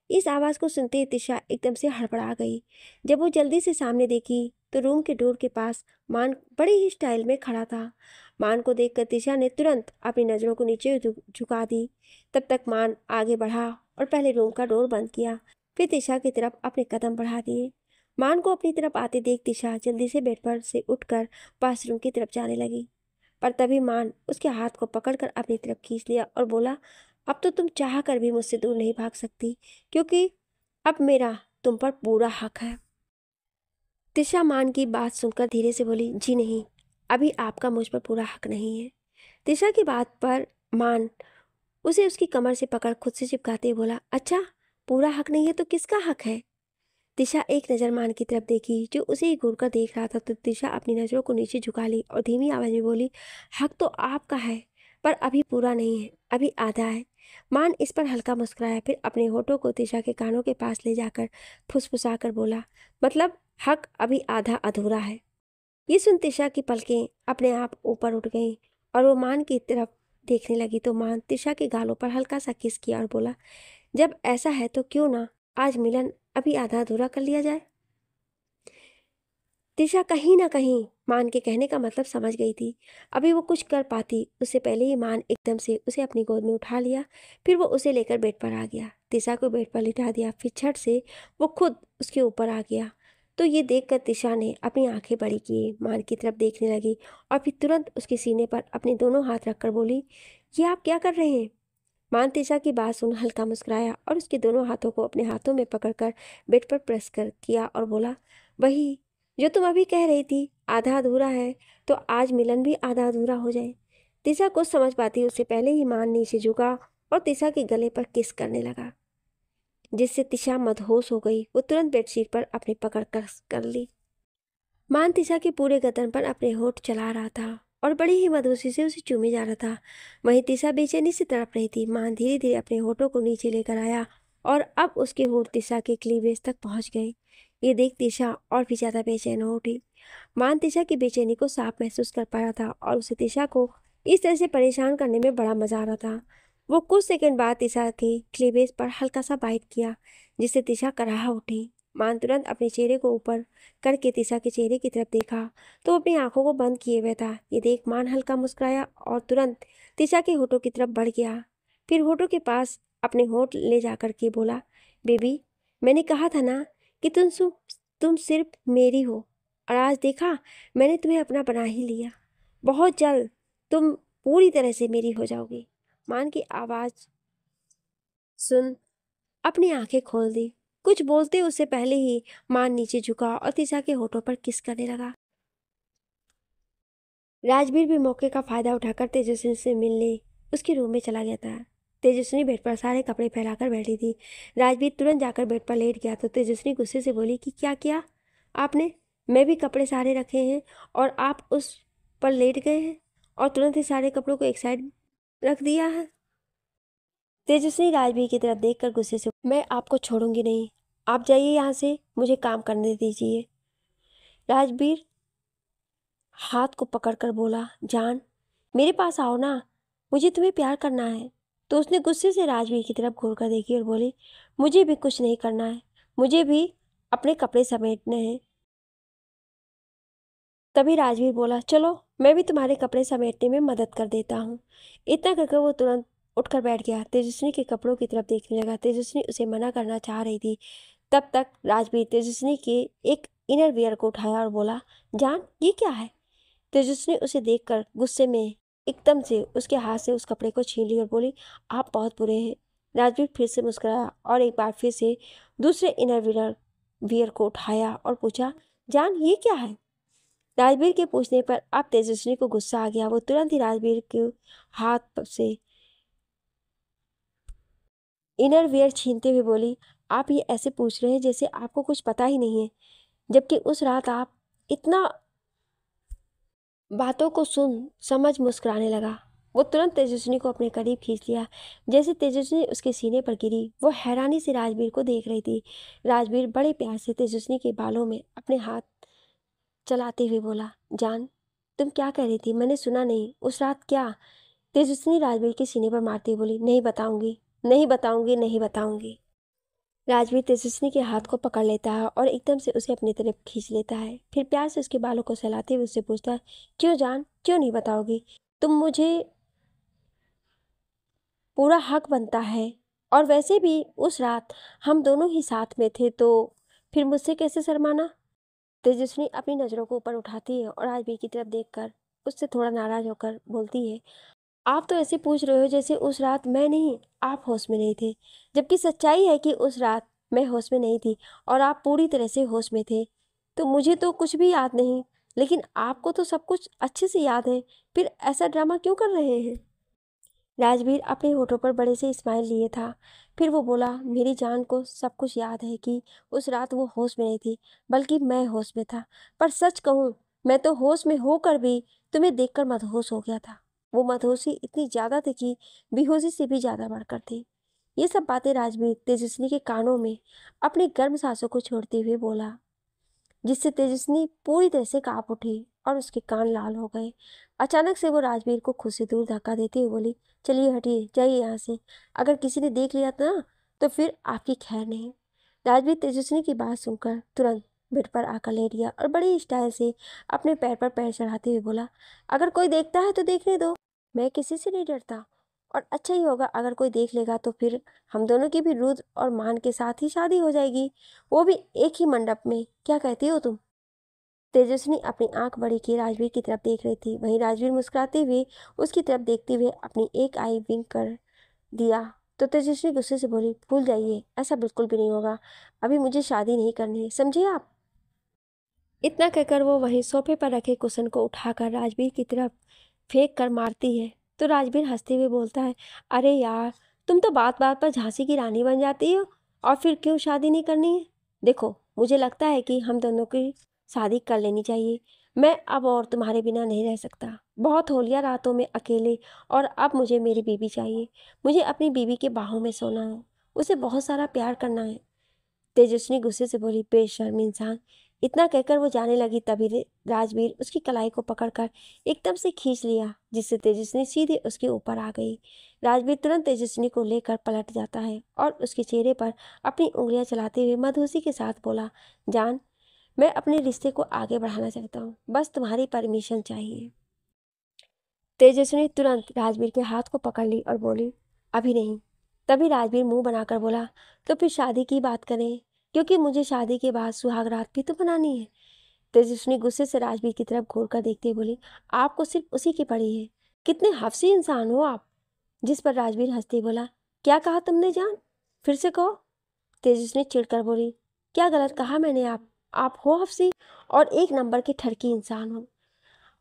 इस आवाज़ को सुनते ही तिशा एकदम से हड़बड़ा गई। जब वो जल्दी से सामने देखी तो रूम के डोर के पास मान बड़ी ही स्टाइल में खड़ा था। मान को देखकर तिशा ने तुरंत अपनी नज़रों को नीचे झुका दी। तब तक मान आगे बढ़ा और पहले रूम का डोर बंद किया, फिर तिशा की तरफ अपने कदम बढ़ा दिए। मान को अपनी तरफ आते देख तिशा जल्दी से बेड पर से उठकर बाथरूम की तरफ जाने लगी, पर तभी मान उसके हाथ को पकड़कर अपनी तरफ खींच लिया और बोला, अब तो तुम चाह कर भी मुझसे दूर नहीं भाग सकती, क्योंकि अब मेरा तुम पर पूरा हक है। तिशा मान की बात सुनकर धीरे से बोली, जी नहीं, अभी आपका मुझ पर पूरा हक नहीं है। तिशा की बात पर मान उसे उसकी कमर से पकड़ खुद से चिपकाते हुए बोला, अच्छा, पूरा हक नहीं है तो किसका हक है? तिशा एक नज़र मान की तरफ देखी जो उसे ही घूर कर देख रहा था, तो तिशा अपनी नज़रों को नीचे झुका ली और धीमी आवाज़ में बोली, हक तो आपका है, पर अभी पूरा नहीं है, अभी आधा है। मान इस पर हल्का मुस्कुराया, फिर अपने होठों को तिशा के कानों के पास ले जाकर फुसफुसा कर बोला, मतलब हक अभी आधा अधूरा है। ये सुन तिशा की पलकें अपने आप ऊपर उठ गईं और वो मान की तरफ देखने लगी, तो मान तिशा के गालों पर हल्का सा किस किया और बोला, जब ऐसा है तो क्यों ना आज मिलन अभी आधा अधूरा कर लिया जाए। तिशा कहीं ना कहीं मान के कहने का मतलब समझ गई थी। अभी वो कुछ कर पाती उससे पहले ही मान एकदम से उसे अपनी गोद में उठा लिया। फिर वो उसे लेकर बेड पर आ गया, तिशा को बेड पर लिटा दिया, फिर झट से वो खुद उसके ऊपर आ गया। तो ये देखकर तिशा ने अपनी आंखें बड़ी किए मान की तरफ देखने लगी और फिर तुरंत उसके सीने पर अपने दोनों हाथ रखकर बोली, ये आप क्या कर रहे हैं? मान तिशा की बात सुन हल्का मुस्कुराया और उसके दोनों हाथों को अपने हाथों में पकड़कर बेड पर प्रेस कर किया और बोला, वही जो तुम अभी कह रही थी, आधा अधूरा है, तो आज मिलन भी आधा अधूरा हो जाए। तिशा कुछ समझ पाती उससे पहले ही मान नीचे झुका और तिशा के गले पर किस करने लगा, जिससे तिशा मदहोश हो गई। वो तुरंत बेडशीट पर अपनी पकड़ कर ली। मान तिशा के पूरे गर्दन पर अपने होठ चला रहा था और बड़ी ही मदहोशी से उसे चूमे जा रहा था। वहीं तिशा बेचैनी से तड़प रही थी। मान धीरे धीरे अपने होठों को नीचे लेकर आया और अब उसके होठ तिशा के क्लीवेज तक पहुंच गए। ये देख तिशा और भी ज्यादा बेचैन हो उठी। मान तिशा की बेचैनी को साफ महसूस कर पा रहा था और उसे तिशा को इस तरह से परेशान करने में बड़ा मजा आ रहा था। वो कुछ सेकंड बाद तिशा के क्लीवेज पर हल्का सा बाइट किया, जिससे तिशा कराह उठी। मान तुरंत अपने चेहरे को ऊपर करके तिशा के चेहरे की तरफ देखा तो अपनी आंखों को बंद किए हुए था। ये देख मान हल्का मुस्कुराया और तुरंत तिशा के होठों की तरफ बढ़ गया। फिर होठों के पास अपने होठ ले जाकर के बोला, बेबी मैंने कहा था ना कि तुम सिर्फ मेरी हो, और आज देखा मैंने तुम्हें अपना बना ही लिया। बहुत जल्द तुम पूरी तरह से मेरी हो जाओगी। मान की आवाज़ सुन अपनी आंखें खोल दी। कुछ बोलते उससे पहले ही मान नीचे झुका और तिशा के होठों पर किस करने लगा। राजवीर भी मौके का फायदा उठाकर तेजस्विनी से मिलने उसके रूम में चला गया था। तेजस्विनी बेड पर सारे कपड़े फैलाकर बैठी थी। राजवीर तुरंत जाकर बेड पर लेट गया तो तेजस्विनी गुस्से से बोली कि क्या किया आपने? मैं भी कपड़े सारे रखे हैं और आप उस पर लेट गए हैं और तुरंत ही सारे कपड़ों को एक साइड रख दिया है। तेजस्विनी राजवीर की तरफ देखकर गुस्से से, मैं आपको छोड़ूंगी नहीं, आप जाइए यहाँ से, मुझे काम करने दीजिए। राजवीर हाथ को पकड़कर बोला, जान मेरे पास आओ ना, मुझे तुम्हें प्यार करना है। तो उसने गुस्से से राजवीर की तरफ घूर कर देखी और बोली, मुझे भी कुछ नहीं करना है, मुझे भी अपने कपड़े समेटने हैं। तभी राजवीर बोला, चलो मैं भी तुम्हारे कपड़े समेटने में मदद कर देता हूँ। इतना कहकर वो तुरंत उठकर बैठ गया। तेजस्विनी के कपड़ों की तरफ देखने लगा। तेजस्विनी उसे मना करना चाह रही थी। तब तक राजवीर तेजस्विनी के एक इनर वियर को उठाया और बोला, जान ये क्या है? तेजस्विनी उसे देखकर गुस्से में एकदम से उसके हाथ से उस कपड़े को छीन ली और बोली, आप बहुत बुरे हैं। राजवीर फिर से मुस्कुराया और एक बार फिर से दूसरे इनर वियर को उठाया और पूछा, जान ये क्या है? राजवीर के पूछने पर अब तेजस्विनी को गुस्सा आ गया। वो तुरंत ही राजवीर के हाथ से इनर वियर छीनते हुए बोली, आप ये ऐसे पूछ रहे हैं जैसे आपको कुछ पता ही नहीं है, जबकि उस रात आप इतना बातों को सुन समझ मुस्कुराने लगा। वो तुरंत तेजस्विनी को अपने करीब खींच लिया। जैसे तेजस्विनी उसके सीने पर गिरी, वो हैरानी से राजवीर को देख रही थी। राजवीर बड़े प्यार से तेजस्विनी के बालों में अपने हाथ चलाते हुए बोला, जान तुम क्या कह रही थी? मैंने सुना नहीं। उस रात क्या? तेजस्विनी राजवीर के सीने पर मारती हुई बोली, नहीं बताऊंगी, नहीं बताऊंगी, नहीं बताऊंगी। राजवीर तेजस्विनी के हाथ को पकड़ लेता है और एकदम से उसे अपनी तरफ खींच लेता है। फिर प्यार से उसके बालों को सहलाते हुए उससे पूछता है, क्यों जान, क्यों नहीं बताओगी? तुम मुझे पूरा हक बनता है, और वैसे भी उस रात हम दोनों ही साथ में थे, तो फिर मुझसे कैसे शर्माना? तेजस्विनी अपनी नज़रों को ऊपर उठाती है और राजवीर की तरफ देखकर उससे थोड़ा नाराज होकर बोलती है, आप तो ऐसे पूछ रहे हो जैसे उस रात मैं नहीं, आप होश में नहीं थे, जबकि सच्चाई है कि उस रात मैं होश में नहीं थी और आप पूरी तरह से होश में थे। तो मुझे तो कुछ भी याद नहीं, लेकिन आपको तो सब कुछ अच्छे से याद है, फिर ऐसा ड्रामा क्यों कर रहे हैं? राजवीर अपने होठों पर बड़े से स्माइल लिए था। फिर वो बोला, मेरी जान को सब कुछ याद है कि उस रात वो होश में नहीं थी, बल्कि मैं होश में था। पर सच कहूँ, मैं तो होश में होकर भी तुम्हें देखकर मदहोश हो गया था। वो मदहोशी इतनी ज़्यादा थी कि बेहोशी से भी ज़्यादा बढ़कर थी। ये सब बातें राजवीर तेजस्विनी के कानों में अपनी गर्म सांसों को छोड़ते हुए बोला, जिससे तेजस्विनी पूरी तरह से कांप उठी और उसके कान लाल हो गए। अचानक से वो राजवीर को खुद से दूर धक्का देते हुए बोली, चलिए हटिए, जाइए यहाँ से, अगर किसी ने देख लिया ना तो फिर आपकी खैर नहीं। राजवीर तेजस्विनी की बात सुनकर तुरंत बेड पर आकर लेट गया और बड़ी स्टाइल से अपने पैर पर पैर चढ़ाते हुए बोला, अगर कोई देखता है तो देखने दो, मैं किसी से नहीं डरता, और अच्छा ही होगा अगर कोई देख लेगा तो फिर हम दोनों की भी रुद्र और मान के साथ ही शादी हो जाएगी, वो भी एक ही मंडप में। क्या कहती हो तुम? तेजस्विनी अपनी आंख बड़ी किए राजवीर की तरफ देख रही थी। वहीं राजवीर मुस्कुराते हुए उसकी तरफ देखते हुए अपनी एक आई विंक कर दिया। तो तेजस्विनी गुस्से से बोली, भूल जाइए, ऐसा बिल्कुल भी नहीं होगा, अभी मुझे शादी नहीं करनी है, समझे आप? इतना कहकर वो वहीं सोफे पर रखे कुशन को उठाकर राजवीर की तरफ फेंक कर मारती है। तो राजवीर हंसते हुए बोलता है, अरे यार, तुम तो बात बात पर झांसी की रानी बन जाती हो, और फिर क्यों शादी नहीं करनी है? देखो, मुझे लगता है कि हम दोनों की शादी कर लेनी चाहिए। मैं अब और तुम्हारे बिना नहीं रह सकता। बहुत हो लिया रातों में अकेले, और अब मुझे मेरी बीवी चाहिए। मुझे अपनी बीवी के बाहों में सोना है, उसे बहुत सारा प्यार करना है। तेजस्विनी गुस्से से बोली, बेशर्म इंसान, इतना कहकर वो जाने लगी, तभी राजवीर उसकी कलाई को पकड़कर एकदम से खींच लिया, जिससे तेजस्विनी सीधे उसके ऊपर आ गई। राजवीर तुरंत तेजस्विनी को लेकर पलट जाता है और उसके चेहरे पर अपनी उंगलियां चलाते हुए मधुसी के साथ बोला, जान, मैं अपने रिश्ते को आगे बढ़ाना चाहता हूँ, बस तुम्हारी परमिशन चाहिए। तेजस्विनी तुरंत राजवीर के हाथ को पकड़ ली और बोली, अभी नहीं। तभी राजवीर मुंह बनाकर बोला, तो फिर शादी की बात करें, क्योंकि मुझे शादी के बाद सुहाग रात भी तो बनानी है। तेजस्विनी गुस्से से राजवीर की तरफ घूर कर देखते बोली, आपको सिर्फ उसी की पड़ी है, कितने हफ्सी इंसान हो आप। जिस पर राजवीर हंसते बोला, क्या कहा तुमने जान, फिर से कहो। तेजस्विनी चिढ़कर बोली, क्या गलत कहा मैंने, आप हो हफ्सी और एक नंबर की ठरकी इंसान हो।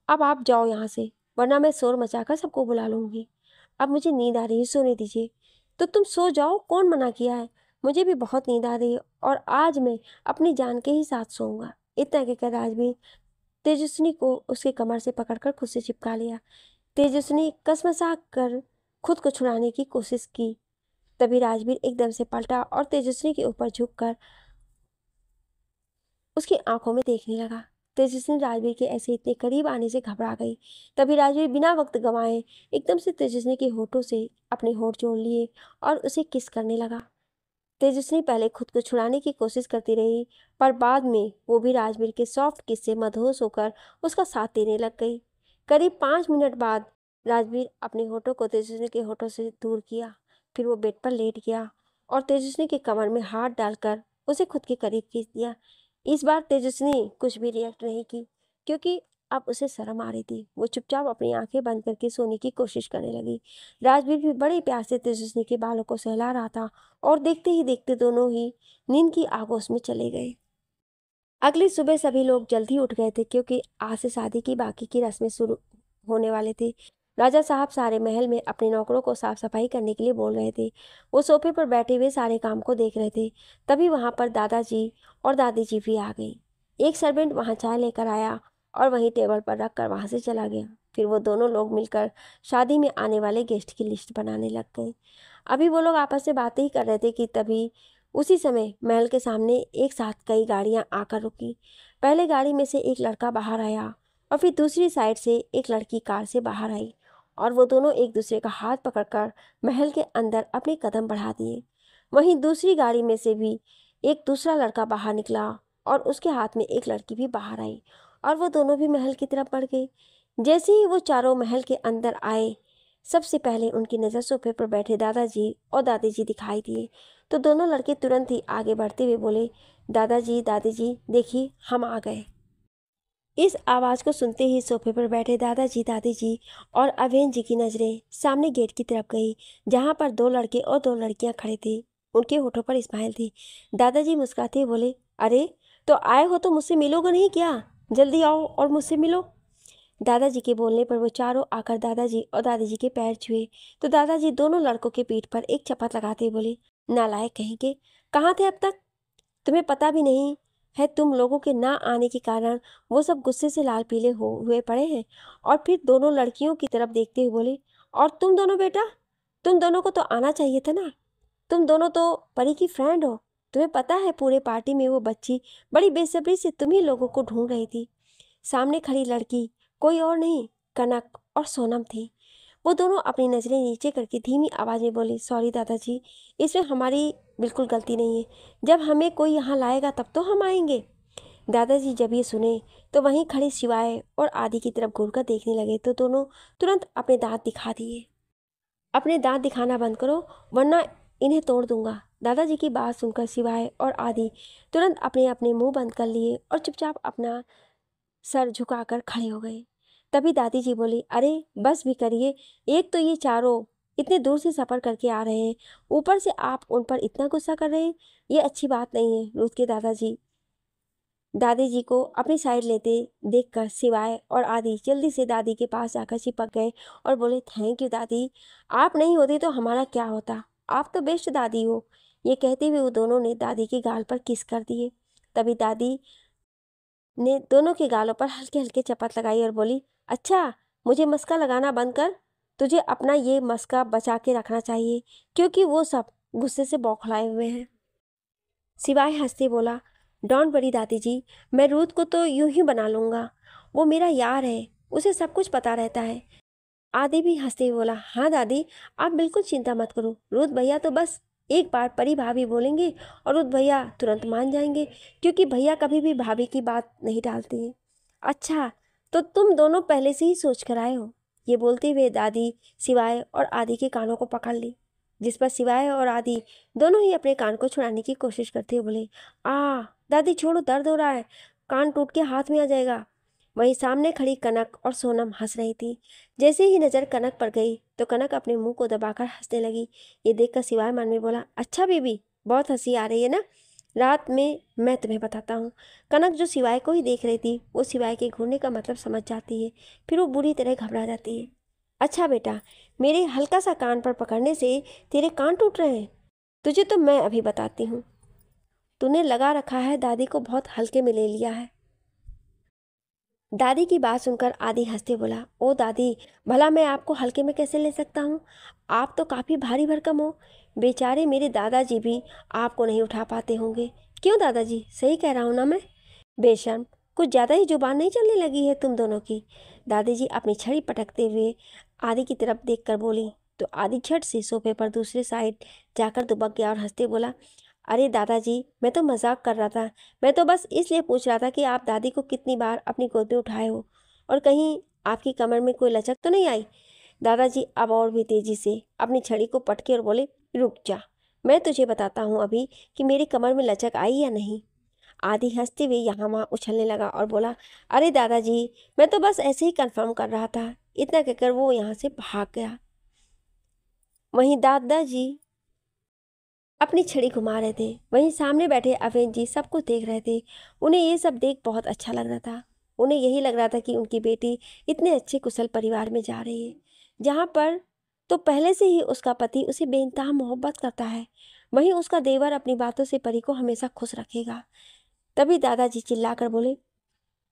अब आप जाओ यहाँ से, वरना मैं शोर मचाकर सबको बुला लूंगी। अब मुझे नींद आ रही है, सोने दीजिए। तो तुम सो जाओ, कौन मना किया है, मुझे भी बहुत नींद आ रही है और आज मैं अपनी जान के ही साथ सोऊंगा। इतना कहकर राजवीर तेजस्विनी को उसके कमर से पकड़कर खुद से चिपका लिया। तेजस्विनी कसमसा कर खुद को छुड़ाने की कोशिश की। तभी राजवीर एकदम से पलटा और तेजस्विनी के ऊपर झुककर उसकी आंखों में देखने लगा। तेजस्विनी राजवीर के ऐसे इतने करीब आने से घबरा गई। तभी राजवीर बिना वक्त गंवाए एकदम से तेजस्विनी के होठों से अपने होठ जोड़ लिए और उसे किस करने लगा। तेजस्विनी पहले खुद को छुड़ाने की कोशिश करती रही, पर बाद में वो भी राजवीर के सॉफ्ट किस से मदहोश होकर उसका साथ देने लग गई। करीब 5 मिनट बाद राजवीर अपने होठों को तेजस्विनी के होठों से दूर किया। फिर वो बेड पर लेट गया और तेजस्विनी के कमर में हाथ डालकर उसे खुद के करीब खींच दिया। इस बार तेजस्विनी कुछ भी रिएक्ट नहीं की, क्योंकि अब उसे शर्म आ रही थी। वो चुपचाप अपनी आंखें बंद करके सोने की कोशिश करने लगी। राजवीर भी बड़े प्यार से तेजस्विनी के बालों को सहला रहा था और देखते ही देखते दोनों ही नींद की आगोश में चले गए। अगली सुबह सभी लोग जल्दी उठ गए थे, क्योंकि आज से शादी की बाकी की रस्में शुरू होने वाले थे। राजा साहब सारे महल में अपने नौकरों को साफ सफाई करने के लिए बोल रहे थे। वो सोफे पर बैठे हुए सारे काम को देख रहे थे। तभी वहां पर दादाजी और दादी जी भी आ गई। एक सर्वेंट वहां चाय लेकर आया और वहीं टेबल पर रख कर वहां से चला गया। फिर वो दोनों लोग मिलकर शादी में आने वाले गेस्ट की लिस्ट बनाने लग गए। अभी वो लोग आपस में बातें ही कर रहे थे कि तभी उसी समय महल के सामने एक साथ कई गाड़ियां आकर रुकी। पहले गाड़ी में से एक लड़का बाहर आया और फिर दूसरी साइड से एक लड़की कार से बाहर आई और वो दोनों एक दूसरे का हाथ पकड़कर महल के अंदर अपने कदम बढ़ा दिए। वहीं दूसरी गाड़ी में से भी एक दूसरा लड़का बाहर निकला और उसके हाथ में एक लड़की भी बाहर आई और वो दोनों भी महल की तरफ बढ़ गए। जैसे ही वो चारों महल के अंदर आए, सबसे पहले उनकी नज़र सोफे पर बैठे दादाजी और दादी जी दिखाई दिए। तो दोनों लड़के तुरंत ही आगे बढ़ते हुए बोले, दादाजी दादी जी देखिए, हम आ गए। इस आवाज़ को सुनते ही सोफे पर बैठे दादाजी दादी जी और अभेन जी की नज़रें सामने गेट की तरफ गई, जहाँ पर 2 लड़के और 2 लड़कियाँ खड़े थे। उनके होठों पर स्माइल थी। दादाजी मुस्कुराते हुए बोले, अरे तो आए हो तो मुझसे मिलोगे नहीं क्या, जल्दी आओ और मुझसे मिलो। दादाजी के बोलने पर वो चारों आकर दादाजी और दादी जी के पैर छुए। तो दादाजी दोनों लड़कों के पीठ पर एक चपत लगाते हुए बोले, नालायक कहीं के, कहाँ थे अब तक, तुम्हें पता भी नहीं है तुम लोगों के ना आने के कारण वो सब गुस्से से लाल पीले हुए पड़े हैं। और फिर दोनों लड़कियों की तरफ देखते हुए बोले, और तुम दोनों बेटा, तुम दोनों को तो आना चाहिए था ना, तुम दोनों तो परी की फ्रेंड हो। तुम्हें पता है पूरे पार्टी में वो बच्ची बड़ी बेसब्री से तुम्ही लोगों को ढूंढ रही थी। सामने खड़ी लड़की कोई और नहीं, कनक और सोनम थी। वो दोनों अपनी नज़रें नीचे करके धीमी आवाज़ में बोली, सॉरी दादाजी, इसमें हमारी बिल्कुल गलती नहीं है। जब हमें कोई यहाँ लाएगा तब तो हम आएंगे। दादाजी जब ये सुने तो वहीं खड़े शिवाय और आदि की तरफ घूरकर देखने लगे। तो दोनों तुरंत अपने दांत दिखा दिए। अपने दांत दिखाना बंद करो, वरना इन्हें तोड़ दूंगा। दादाजी की बात सुनकर शिवाय और आदि तुरंत अपने अपने मुंह बंद कर लिए और चुपचाप अपना सर झुकाकर खड़े हो गए। तभी दादी जी बोली, अरे बस भी करिए, एक तो ये चारों इतने दूर से सफ़र करके आ रहे हैं, ऊपर से आप उन पर इतना गुस्सा कर रहे हैं, ये अच्छी बात नहीं है। रुथ के दादाजी दादी जी को अपनी साइड लेते देखकर शिवाय और आदि जल्दी से दादी के पास जाकर चिपक गए और बोले, थैंक यू दादी, आप नहीं होती तो हमारा क्या होता, आप तो बेस्ट दादी हो। ये कहते हुए वो दोनों ने दादी के गाल पर किस कर दिए। तभी दादी ने दोनों के गालों पर हल्के हल्के चपत लगाई और बोली, अच्छा मुझे मस्का लगाना बंद कर, तुझे अपना ये मस्का बचा के रखना चाहिए, क्योंकि वो सब गुस्से से बौखलाए हुए हैं। सिवाय हंसते बोला, डोंट वरी दादी जी, मैं रूथ को तो यूं ही बना लूँगा। वो मेरा यार है, उसे सब कुछ पता रहता है। आदि भी हंसते हुए बोला, हाँ दादी, आप बिल्कुल चिंता मत करो। रूथ भैया तो बस एक बार परी भाभी बोलेंगे और रूथ भैया तुरंत मान जाएंगे, क्योंकि भैया कभी भी भाभी की बात नहीं टालती हैं। अच्छा, तो तुम दोनों पहले से ही सोच कर आए हो? ये बोलते हुए दादी शिवाय और आदि के कानों को पकड़ ली, जिस पर शिवाय और आदि दोनों ही अपने कान को छुड़ाने की कोशिश करते हुए बोले, दादी छोड़ो, दर्द हो रहा है, कान टूट के हाथ में आ जाएगा। वहीं सामने खड़ी कनक और सोनम हंस रही थी। जैसे ही नजर कनक पर गई तो कनक अपने मुंह को दबाकर हंसने लगी। ये देखकर शिवाय मन में बोला, अच्छा बीबी, बहुत हंसी आ रही है ना, रात में मैं तुम्हें बताता हूँ। कनक जो शिवाय को ही देख रही थी, वो शिवाय के घूरने का मतलब समझ जाती है, फिर वो बुरी तरह घबरा जाती है। अच्छा बेटा, मेरे हल्का सा कान पर पकड़ने से तेरे कान टूट रहे हैं? तुझे तो मैं अभी बताती हूँ। तूने लगा रखा है, दादी को बहुत हल्के में ले लिया है। दादी की बात सुनकर आदि हंसते बोला, ओ दादी, भला मैं आपको हल्के में कैसे ले सकता हूँ? आप तो काफ़ी भारी भरकम हो। बेचारे मेरे दादाजी भी आपको नहीं उठा पाते होंगे। क्यों दादाजी, सही कह रहा हूँ ना मैं? बेशर्म, कुछ ज़्यादा ही जुबान नहीं चलने लगी है तुम दोनों की? दादी जी अपनी छड़ी पटकते हुए आदि की तरफ देखकर बोली, तो आदि झट से सोफे पर दूसरे साइड जाकर दुबक गया और हंसते बोला, अरे दादाजी, मैं तो मजाक कर रहा था। मैं तो बस इसलिए पूछ रहा था कि आप दादी को कितनी बार अपनी गोद में उठाए हो, और कहीं आपकी कमर में कोई लचक तो नहीं आई? दादाजी अब और भी तेजी से अपनी छड़ी को पटके और बोले, रुक जा, मैं तुझे बताता हूँ अभी कि मेरी कमर में लचक आई या नहीं। आदि हंसते हुए यहाँ वहाँ उछलने लगा और बोला, अरे दादाजी, मैं तो बस ऐसे ही कंफर्म कर रहा था। इतना कहकर वो यहाँ से भाग गया। वहीं दादाजी अपनी छड़ी घुमा रहे थे। वहीं सामने बैठे अवेन जी सब कुछ देख रहे थे। उन्हें ये सब देख बहुत अच्छा लग रहा था। उन्हें यही लग रहा था कि उनकी बेटी इतने अच्छे कुशल परिवार में जा रही है, जहाँ पर तो पहले से ही उसका पति उसे बेइंतहा मोहब्बत करता है, वहीं उसका देवर अपनी बातों से परी को हमेशा खुश रखेगा। तभी दादाजी चिल्लाकर बोले,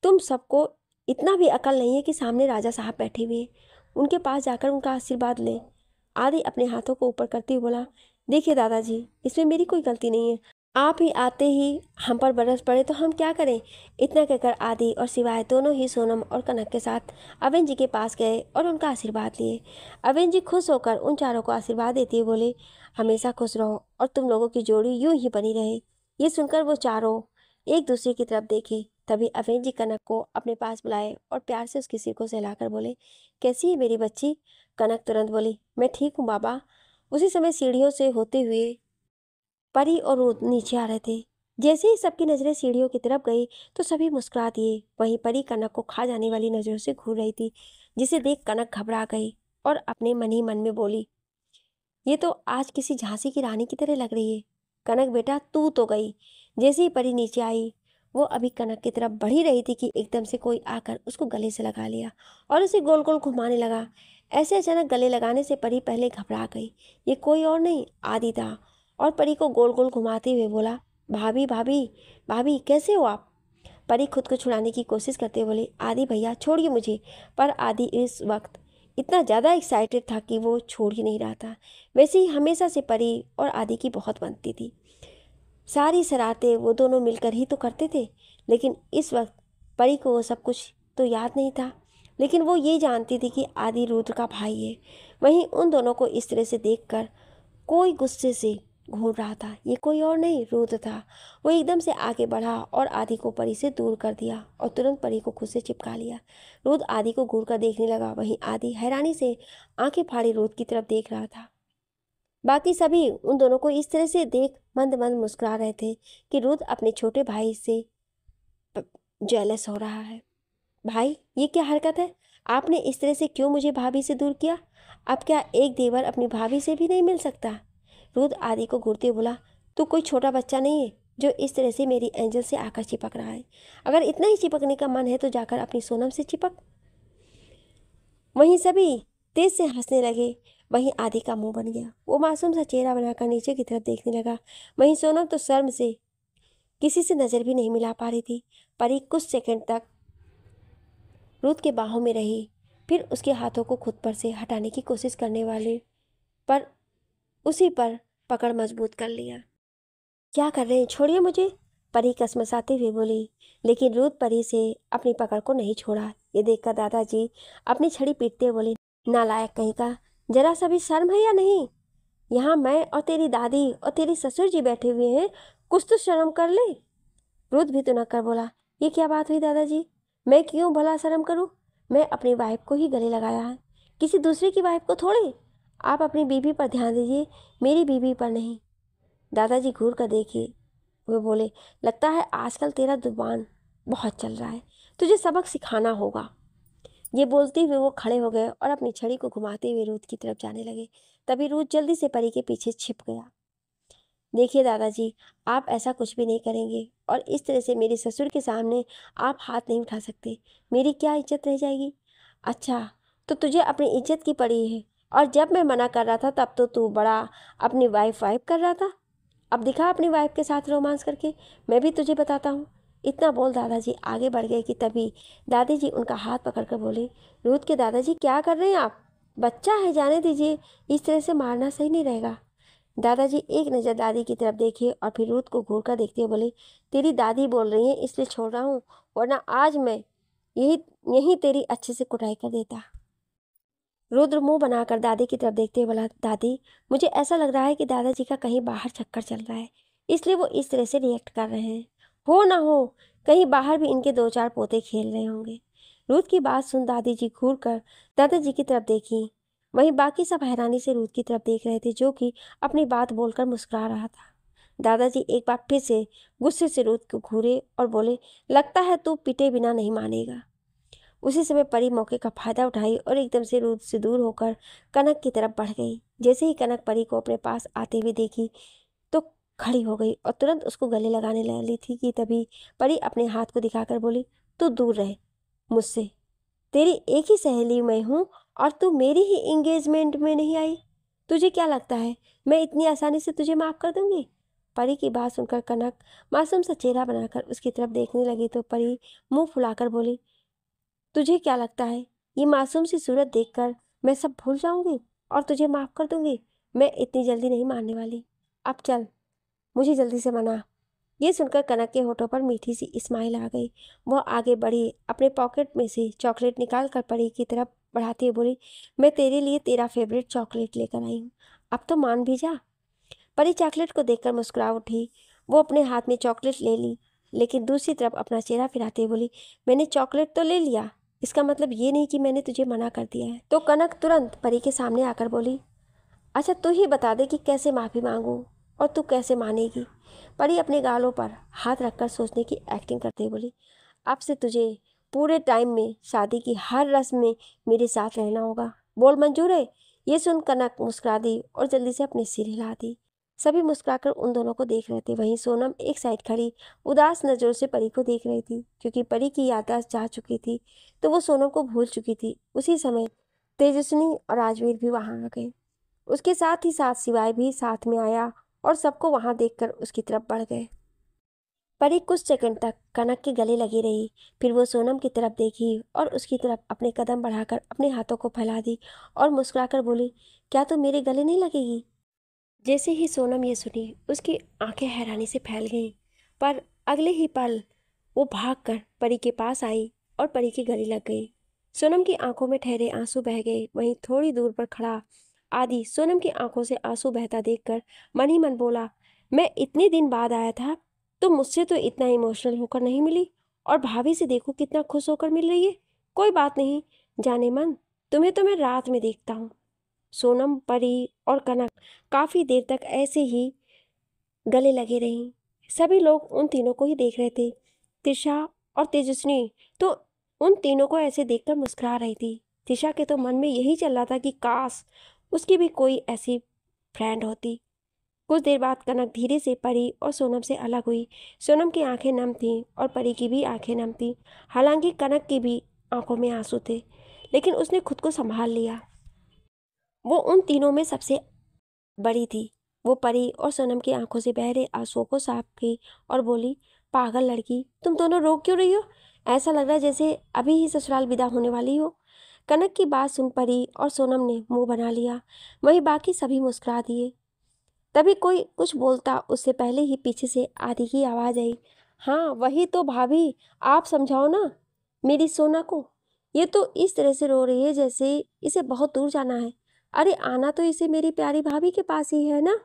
तुम सबको इतना भी अकल नहीं है कि सामने राजा साहब बैठे हुए हैं, उनके पास जाकर उनका आशीर्वाद लें। आदि अपने हाथों को ऊपर करते हुए बोला, देखिए दादाजी, इसमें मेरी कोई गलती नहीं है। आप ही आते ही हम पर बरस पड़े तो हम क्या करें? इतना कहकर आदि और सिवाय दोनों ही सोनम और कनक के साथ अवेन जी के पास गए और उनका आशीर्वाद लिए। अवेन जी खुश होकर उन चारों को आशीर्वाद देते हुए बोले, हमेशा खुश रहो और तुम लोगों की जोड़ी यूं ही बनी रहे। ये सुनकर वो चारों एक दूसरे की तरफ देखे। तभी अवेन जी कनक को अपने पास बुलाए और प्यार से उसके सिर को सहलाकर बोले, कैसी है मेरी बच्ची? कनक तुरंत बोली, मैं ठीक हूँ बाबा। उसी समय सीढ़ियों से होते हुए परी और रोद नीचे आ रहे थे। जैसे ही सबकी नजरें सीढ़ियों की तरफ गई तो सभी मुस्कुरा दिए। वहीं परी कनक को खा जाने वाली नजरों से घूर रही थी, जिसे देख कनक घबरा गई और अपने मन ही मन में बोली, ये तो आज किसी झांसी की रानी की तरह लग रही है। कनक बेटा, तू तो गई। जैसे ही परी नीचे आई, वो अभी कनक की तरफ बढ़ ही रही थी कि एकदम से कोई आकर उसको गले से लगा लिया और उसे गोल गोल घुमाने लगा। ऐसे अचानक गले लगाने से परी पहले घबरा गई। ये कोई और नहीं, आदि था, और परी को गोल गोल घुमाते हुए बोला, भाभी भाभी भाभी, कैसे हो आप? परी खुद को छुड़ाने की कोशिश करते हुए बोली, आदि भैया छोड़िए मुझे। पर आदि इस वक्त इतना ज़्यादा एक्साइटेड था कि वो छोड़ ही नहीं रहा था। वैसे ही हमेशा से परी और आदि की बहुत बनती थी। सारी शरारतें वो दोनों मिलकर ही तो करते थे, लेकिन इस वक्त परी को वो सब कुछ तो याद नहीं था। लेकिन वो ये जानती थी कि आदि रुद्र का भाई है। वहीं उन दोनों को इस तरह से देखकर कोई गुस्से से घूर रहा था। ये कोई और नहीं, रुद्र था। वो एकदम से आगे बढ़ा और आदि को परी से दूर कर दिया और तुरंत परी को खुद से चिपका लिया। रुद्र आदि को घूर कर देखने लगा। वहीं आदि हैरानी से आंखें फाड़े रुद्र की तरफ देख रहा था। बाकी सभी उन दोनों को इस तरह से देख मंद मंद मुस्कुरा रहे थे कि रुद्र अपने छोटे भाई से जेलस हो रहा है। भाई, ये क्या हरकत है? आपने इस तरह से क्यों मुझे भाभी से दूर किया? अब क्या एक देवर अपनी भाभी से भी नहीं मिल सकता? रुद्र आदि को घूरते बोला, तू कोई छोटा बच्चा नहीं है जो इस तरह से मेरी एंजल से आकर चिपक रहा है। अगर इतना ही चिपकने का मन है तो जाकर अपनी सोनम से चिपक। वहीं सभी तेज से हंसने लगे। वहीं आदि का मुंह बन गया। वो मासूम सा चेहरा बनाकर नीचे की तरफ देखने लगा। वहीं सोनम तो शर्म से किसी से नजर भी नहीं मिला पा रही थी। परी कुछ सेकंड तक रुद्र के बाहों में रही, फिर उसके हाथों को खुद पर से हटाने की कोशिश करने वाले पर उसी पर पकड़ मजबूत कर लिया। क्या कर रहे हैं? छोड़िए मुझे। परी कसमसाते हुए बोली, लेकिन रुद्र परी से अपनी पकड़ को नहीं छोड़ा। ये देखकर दादाजी अपनी छड़ी पीटते बोले, नालायक कहीं का, जरा सा भी शर्म है या नहीं? यहाँ मैं और तेरी दादी और तेरी ससुर जी बैठे हुए हैं, कुछ तो शर्म कर ले। रुद्र भी तुनक कर बोला, ये क्या बात हुई दादाजी? मैं क्यों भला शर्म करूं? मैं अपनी वाइफ को ही गले लगाया है, किसी दूसरे की वाइफ को थोड़े। आप अपनी बीवी पर ध्यान दीजिए, मेरी बीवी पर नहीं। दादाजी घूर कर देखिए, वे बोले, लगता है आजकल तेरा जुबान बहुत चल रहा है, तुझे सबक सिखाना होगा। ये बोलते हुए वो खड़े हो गए और अपनी छड़ी को घुमाते हुए रूथ की तरफ जाने लगे। तभी रूथ जल्दी से परी के पीछे छिप गया। देखिए दादाजी, आप ऐसा कुछ भी नहीं करेंगे और इस तरह से मेरे ससुर के सामने आप हाथ नहीं उठा सकते, मेरी क्या इज्जत रह जाएगी। अच्छा, तो तुझे अपनी इज्जत की पड़ी है, और जब मैं मना कर रहा था तब तो तू बड़ा अपनी वाइफ कर रहा था। अब दिखा अपनी वाइफ के साथ रोमांस करके, मैं भी तुझे बताता हूँ। इतना बोल दादाजी आगे बढ़ गए कि तभी दादी जी उनका हाथ पकड़कर बोले, रूथ के दादाजी क्या कर रहे हैं आप? बच्चा है, जाने दीजिए, इस तरह से मारना सही नहीं रहेगा। दादाजी एक नज़र दादी की तरफ देखे और फिर रूथ को घूर कर देखते हुए बोले, तेरी दादी बोल रही है इसलिए छोड़ रहा हूँ, वरना आज मैं यही यही तेरी अच्छे से कुटाई कर देता। रुद्र मुंह बनाकर दादी की तरफ देखते हुए बोला, दादी, मुझे ऐसा लग रहा है कि दादाजी का कहीं बाहर चक्कर चल रहा है, इसलिए वो इस तरह से रिएक्ट कर रहे हैं। हो ना हो कहीं बाहर भी इनके 2-4 पोते खेल रहे होंगे। रुद्र की बात सुन दादी जी घूर कर दादाजी की तरफ देखी। वहीं बाकी सब हैरानी से रुद्र की तरफ देख रहे थे, जो कि अपनी बात बोलकर मुस्कुरा रहा था। दादाजी एक बार फिर से गुस्से से रुद्र को घूरे और बोले, लगता है तू पिटे बिना नहीं मानेगा। उसी समय परी मौके का फायदा उठाई और एकदम से रुद्र से दूर होकर कनक की तरफ बढ़ गई। जैसे ही कनक परी को अपने पास आते हुए देखी तो खड़ी हो गई और तुरंत उसको गले लगाने लगी थी कि तभी परी अपने हाथ को दिखाकर बोली, तू दूर रहे मुझसे, तेरी एक ही सहेली मैं हूँ और तू मेरी ही एंगेजमेंट में नहीं आई। तुझे क्या लगता है मैं इतनी आसानी से तुझे माफ़ कर दूंगी? परी की बात सुनकर कनक मासूम सा चेहरा बनाकर उसकी तरफ देखने लगी तो परी मुंह फुलाकर बोली, तुझे क्या लगता है ये मासूम सी सूरत देखकर मैं सब भूल जाऊंगी और तुझे माफ़ कर दूंगी? मैं इतनी जल्दी नहीं मानने वाली। अब चल, मुझे जल्दी से मना। ये सुनकर कनक के होठों पर मीठी सी स्माइल आ गई। वह आगे बढ़ी, अपने पॉकेट में से चॉकलेट निकाल कर परी की तरफ बढ़ाती हुई बोली, मैं तेरे लिए तेरा फेवरेट चॉकलेट लेकर आई हूँ, अब तो मान भी जा। परी चॉकलेट को देखकर मुस्कुरा उठी। वो अपने हाथ में चॉकलेट ले ली, लेकिन दूसरी तरफ अपना चेहरा फिराते हुए बोली, मैंने चॉकलेट तो ले लिया, इसका मतलब ये नहीं कि मैंने तुझे मना कर दिया है। तो कनक तुरंत परी के सामने आकर बोली, अच्छा तू ही बता दे कि कैसे माफ़ी मांगूं और तू कैसे मानेगी। परी अपने गालों पर हाथ रखकर सोचने की एक्टिंग करते बोली, अब से तुझे पूरे टाइम में शादी की हर रस्म में मेरे साथ रहना होगा, बोल मंजूर है? ये सुन कनक मुस्कुरा दी और जल्दी से अपने सिर हिला दी। सभी मुस्कुराकर उन दोनों को देख रहे थे। वहीं सोनम एक साइड खड़ी उदास नज़रों से परी को देख रही थी, क्योंकि परी की याददाश्त जा चुकी थी तो वो सोनम को भूल चुकी थी। उसी समय तेजस्विनी और राजवीर भी वहां आ गए। उसके साथ ही साथ शिवाय भी साथ में आया और सबको वहां देखकर उसकी तरफ बढ़ गए। परी कुछ सेकंड तक कनक के गले लगी रही, फिर वो सोनम की तरफ देखी और उसकी तरफ अपने कदम बढ़ाकर अपने हाथों को फैला दी और मुस्कुराकर बोली, क्या तो मेरे गले नहीं लगेगी? जैसे ही सोनम ये सुनी उसकी आंखें हैरानी से फैल गईं, पर अगले ही पल वो भागकर परी के पास आई और परी के गले लग गई। सोनम की आंखों में ठहरे आंसू बह गए। वहीं थोड़ी दूर पर खड़ा आदि सोनम की आंखों से आंसू बहता देखकर मन ही मन बोला, मैं इतने दिन बाद आया था तो मुझसे तो इतना इमोशनल होकर नहीं मिली, और भाभी से देखो कितना खुश होकर मिल रही है। कोई बात नहीं, जाने मन, तुम्हें तो मैं रात में देखता हूँ। सोनम, परी और कनक काफी देर तक ऐसे ही गले लगे रहीं। सभी लोग उन तीनों को ही देख रहे थे। त्रिशा और तेजस्विनी तो उन तीनों को ऐसे देखकर मुस्कुरा रही थी। त्रिशा के तो मन में यही चल रहा था कि काश उसकी भी कोई ऐसी फ्रेंड होती। कुछ देर बाद कनक धीरे से परी और सोनम से अलग हुई। सोनम की आंखें नम थीं और परी की भी आंखें नम थीं। हालांकि कनक की भी आंखों में आंसू थे, लेकिन उसने खुद को संभाल लिया। वो उन तीनों में सबसे बड़ी थी। वो परी और सोनम की आंखों से बह रहे आंसुओं को साफ की और बोली, पागल लड़की, तुम दोनों रो क्यों रही हो? ऐसा लग रहा है जैसे अभी ही ससुराल विदा होने वाली हो। कनक की बात सुन परी और सोनम ने मुंह बना लिया। वहीं बाकी सभी मुस्कुरा दिए। तभी कोई कुछ बोलता उससे पहले ही पीछे से आदि की आवाज आई, हाँ वही तो भाभी, आप समझाओ ना मेरी सोना को। ये तो इस तरह से रो रही है जैसे इसे बहुत दूर जाना है। अरे आना तो इसे मेरी प्यारी भाभी के पास ही है ना।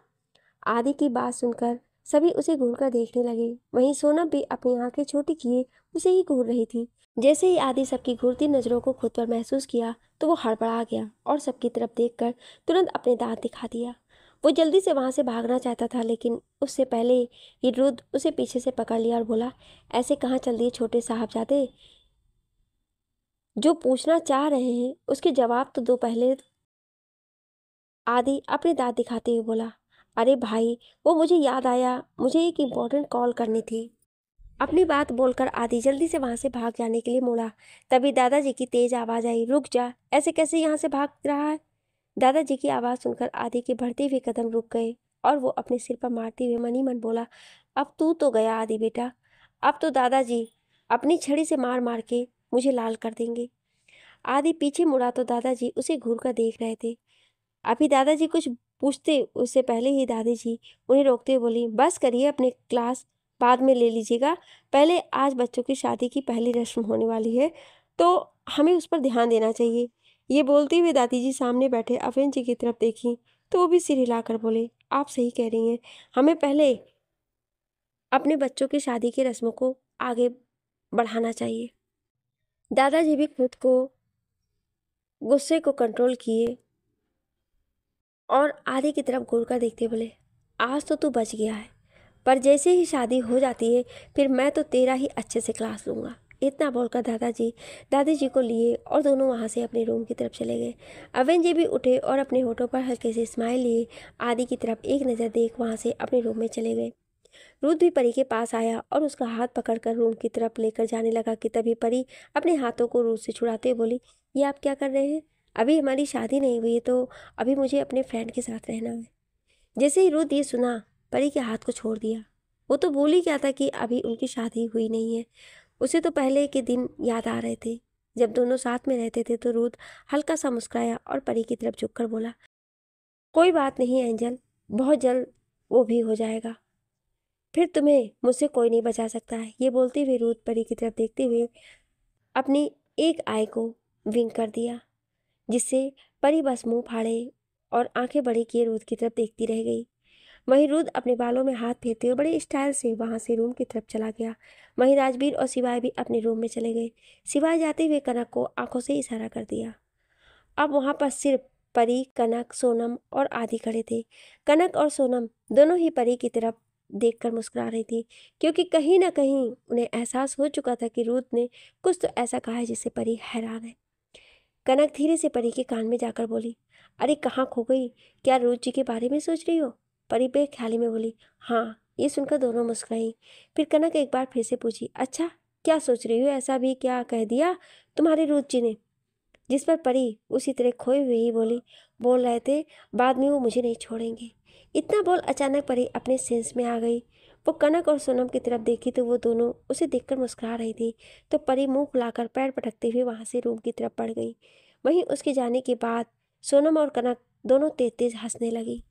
आदि की बात सुनकर सभी उसे घूरकर देखने लगे। वहीं सोनम भी अपनी आंखें छोटी किए उसे ही घूर रही थी। जैसे ही आदि सबकी घूरती नजरों को खुद पर महसूस किया तो वो हड़बड़ा गया और सबकी तरफ देखकर तुरंत अपने दांत दिखा दिया। वो जल्दी से वहां से भागना चाहता था, लेकिन उससे पहले ही रुद्र उसे पीछे से पकड़ लिया और बोला, ऐसे कहाँ चल दिए छोटे साहबजादे? जो पूछना चाह रहे हैं उसके जवाब तो दो पहले। आदि अपने दांत दिखाते हुए बोला, अरे भाई वो मुझे याद आया, मुझे एक इम्पोर्टेंट कॉल करनी थी। अपनी बात बोलकर आदि जल्दी से वहां से भाग जाने के लिए मुड़ा। तभी दादाजी की तेज आवाज आई, रुक जा, ऐसे कैसे यहाँ से भाग रहा है? दादाजी की आवाज सुनकर आदि के बढ़ते हुए कदम रुक गए और वो अपने सिर पर मारते हुए मन ही मन बोला, अब तू तो गया आदि बेटा। अब तो दादाजी अपनी छड़ी से मार मार के मुझे लाल कर देंगे। आदि पीछे मुड़ा तो दादाजी उसे घूर कर देख रहे थे। अभी दादाजी कुछ पूछते उससे पहले ही दादी जी उन्हें रोकते हुए बोली, बस करिए, अपने क्लास बाद में ले लीजिएगा। पहले आज बच्चों की शादी की पहली रस्म होने वाली है, तो हमें उस पर ध्यान देना चाहिए। ये बोलते हुए दादी जी सामने बैठे अभिन जी की तरफ देखी तो वो भी सिर हिलाकर बोले, आप सही कह रही हैं, हमें पहले अपने बच्चों की शादी की रस्मों को आगे बढ़ाना चाहिए। दादाजी भी खुद को गुस्से को कंट्रोल किए और आदि की तरफ घूर कर देखते बोले, आज तो तू बच गया है, पर जैसे ही शादी हो जाती है फिर मैं तो तेरा ही अच्छे से क्लास लूँगा। इतना बोलकर दादी जी को लिए और दोनों वहाँ से अपने रूम की तरफ चले गए। अवन जी भी उठे और अपने होठों पर हल्के से स्माइल लिए आदि की तरफ एक नज़र देख वहाँ से अपने रूम में चले गए। रुद्र भी परी के पास आया और उसका हाथ पकड़कर रूम की तरफ लेकर जाने लगा कि तभी परी अपने हाथों को रुद्र से छुड़ाते बोली, ये आप क्या कर रहे हैं? अभी हमारी शादी नहीं हुई है, तो अभी मुझे अपने फ्रेंड के साथ रहना है। जैसे ही रुद्र ये सुना परी के हाथ को छोड़ दिया। वो तो भूल ही गया था कि अभी उनकी शादी हुई नहीं है। उसे तो पहले के दिन याद आ रहे थे जब दोनों साथ में रहते थे। तो रुद्र हल्का सा मुस्कुराया और परी की तरफ झुककर बोला, कोई बात नहीं एंजल, बहुत जल्द वो भी हो जाएगा, फिर तुम्हें मुझसे कोई नहीं बचा सकता है। ये बोलते हुए रुद्र परी की तरफ देखते हुए अपनी एक आई को विंक कर दिया, जिससे परी बस मुंह फाड़े और आंखें बड़ी किए रुद्र की तरफ देखती रह गई। वहीं रुद्र अपने बालों में हाथ फेरते हुए बड़े स्टाइल से वहां से रूम की तरफ चला गया। वहीं राजवीर और सिवाय भी अपने रूम में चले गए। सिवाय जाते हुए कनक को आंखों से इशारा कर दिया। अब वहां पर सिर्फ परी, कनक, सोनम और आदि खड़े थे। कनक और सोनम दोनों ही परी की तरफ देखकर मुस्कुरा रही थी, क्योंकि कहीं ना कहीं उन्हें एहसास हो चुका था कि रुद्र ने कुछ तो ऐसा कहा है जिससे परी हैरान है। कनक धीरे से परी के कान में जाकर बोली, अरे कहाँ खो गई? क्या रुद्र जी के बारे में सोच रही हो? परी बेख्याली में बोली, हाँ। ये सुनकर दोनों मुस्कुराई। फिर कनक एक बार फिर से पूछी, अच्छा क्या सोच रही हो? ऐसा भी क्या कह दिया तुम्हारे रुद्र जी ने? जिस पर परी उसी तरह खोई हुई ही बोली, बोल रहे थे बाद में वो मुझे नहीं छोड़ेंगे। इतना बोल अचानक परी अपने सेंस में आ गई। वो कनक और सोनम की तरफ देखी तो वो दोनों उसे देखकर मुस्कुरा रही थी। तो परी मुंह फुलाकर पैर पटकते हुए वहां से रूम की तरफ बढ़ गई। वहीं उसके जाने के बाद सोनम और कनक दोनों तेज तेज हंसने लगी।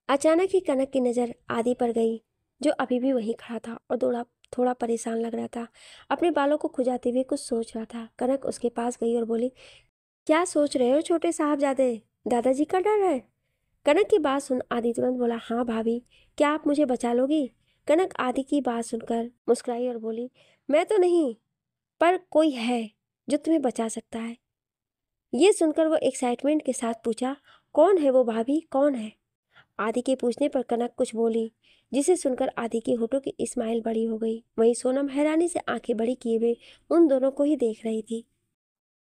अचानक ही कनक की नज़र आदि पर गई, जो अभी भी वहीं खड़ा था और थोड़ा थोड़ा परेशान लग रहा था। अपने बालों को खुजाते हुए कुछ सोच रहा था। कनक उसके पास गई और बोली, क्या सोच रहे हो छोटे साहबजादे? दादाजी का डर है? कनक की बात सुन आदि तुरंत बोला, हाँ भाभी, क्या आप मुझे बचा लोगी? कनक आदि की बात सुनकर मुस्कुराई और बोली, मैं तो नहीं, पर कोई है जो तुम्हें बचा सकता है। ये सुनकर वो एक्साइटमेंट के साथ पूछा, कौन है वो भाभी, कौन है? आदि के पूछने पर कनक कुछ बोली, जिसे सुनकर आदि की होठों की स्माइल बड़ी हो गई। वहीं सोनम हैरानी से आंखें बड़ी किए हुए उन दोनों को ही देख रही थी।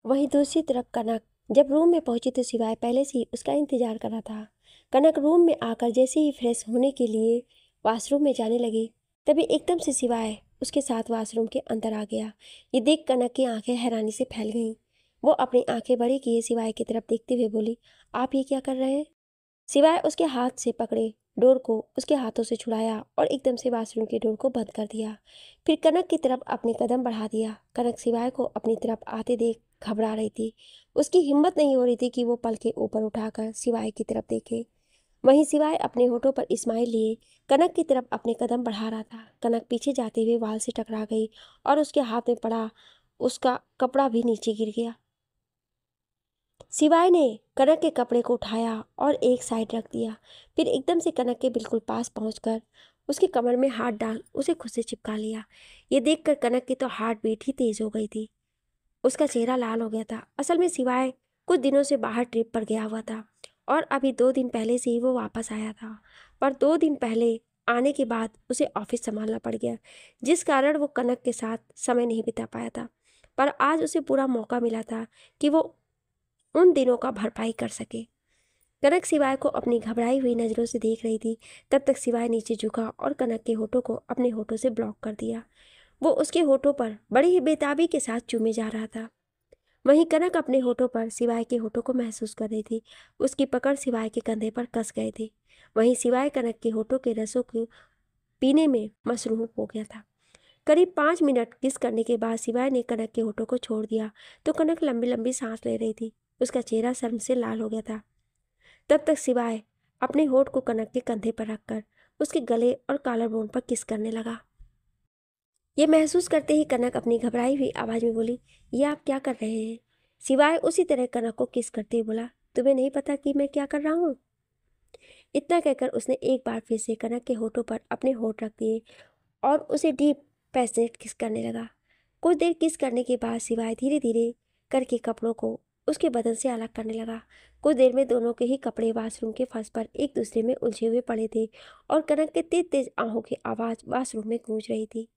वहीं दूसरी तरफ कनक जब रूम में पहुंची तो सिवाय पहले से ही उसका इंतजार कर रहा था। कनक रूम में आकर जैसे ही फ्रेश होने के लिए वॉशरूम में जाने लगी, तभी एकदम से सिवाय उसके साथ वॉशरूम के अंदर आ गया। ये देख कनक की आंखें हैरानी से फैल गईं। वो अपनी आंखें बड़ी किए सिवाय की तरफ देखते हुए बोली, आप ये क्या कर रहे हैं? सिवाय उसके हाथ से पकड़े डोर को उसके हाथों से छुड़ाया और एकदम से बाथरूम की डोर को बंद कर दिया। फिर कनक की तरफ अपने कदम बढ़ा दिया। कनक सिवाय को अपनी तरफ आते देख घबरा रही थी। उसकी हिम्मत नहीं हो रही थी कि वो पल के ऊपर उठाकर सिवाय की तरफ देखे। वहीं सिवाय अपने होठों पर स्माइल लिए कनक की तरफ अपने कदम बढ़ा रहा था। कनक पीछे जाते हुए वाल से टकरा गई और उसके हाथ में पड़ा उसका कपड़ा भी नीचे गिर गया। सिवाय ने कनक के कपड़े को उठाया और एक साइड रख दिया, फिर एकदम से कनक के बिल्कुल पास पहुंचकर उसकी कमर में हाथ डाल उसे खुद से चिपका लिया। ये देखकर कनक की तो हार्ट बीट ही तेज हो गई थी। उसका चेहरा लाल हो गया था। असल में सिवाय कुछ दिनों से बाहर ट्रिप पर गया हुआ था और अभी 2 दिन पहले से ही वो वापस आया था, पर 2 दिन पहले आने के बाद उसे ऑफिस संभालना पड़ गया, जिस कारण वो कनक के साथ समय नहीं बिता पाया था। पर आज उसे पूरा मौका मिला था कि वो उन दिनों का भरपाई कर सके। कनक सिवाय को अपनी घबराई हुई नज़रों से देख रही थी। तब तक सिवाय नीचे झुका और कनक के होठों को अपने होठों से ब्लॉक कर दिया। वो उसके होठों पर बड़ी ही बेताबी के साथ चूमे जा रहा था। वहीं कनक अपने होठों पर सिवाय के होठों को महसूस कर रही थी। उसकी पकड़ सिवाय के कंधे पर कस गए थे। वहीं सिवाय कनक के होठों के रसों को पीने में मसरूफ हो गया था। करीब 5 मिनट किस करने के बाद सिवाय ने कनक के होठों को छोड़ दिया तो कनक लंबी लंबी सांस ले रही थी। उसका चेहरा शर्म से लाल हो गया था। तब तक सिवाय अपने होठ को कनक के कंधे पर रखकर उसके गले और कॉलर बोन पर किस करने लगा। ये महसूस करते ही कनक अपनी घबराई हुई आवाज में बोली, ये आप क्या कर रहे हैं? सिवाय उसी तरह कनक को किस करते हुए बोला, तुम्हें नहीं पता कि मैं क्या कर रहा हूँ? इतना कहकर उसने एक बार फिर से कनक के होठों पर अपने होठ रख दिए और उसे डीप पैशनेट किस करने लगा। कुछ देर किस करने के बाद सिवाय धीरे धीरे करके कपड़ों को उसके बदन से अलग करने लगा। कुछ देर में दोनों के ही कपड़े वाशरूम के फर्श पर एक दूसरे में उलझे हुए पड़े थे और कनक के तेज तेज आहों की आवाज़ वाशरूम में गूंज रही थी।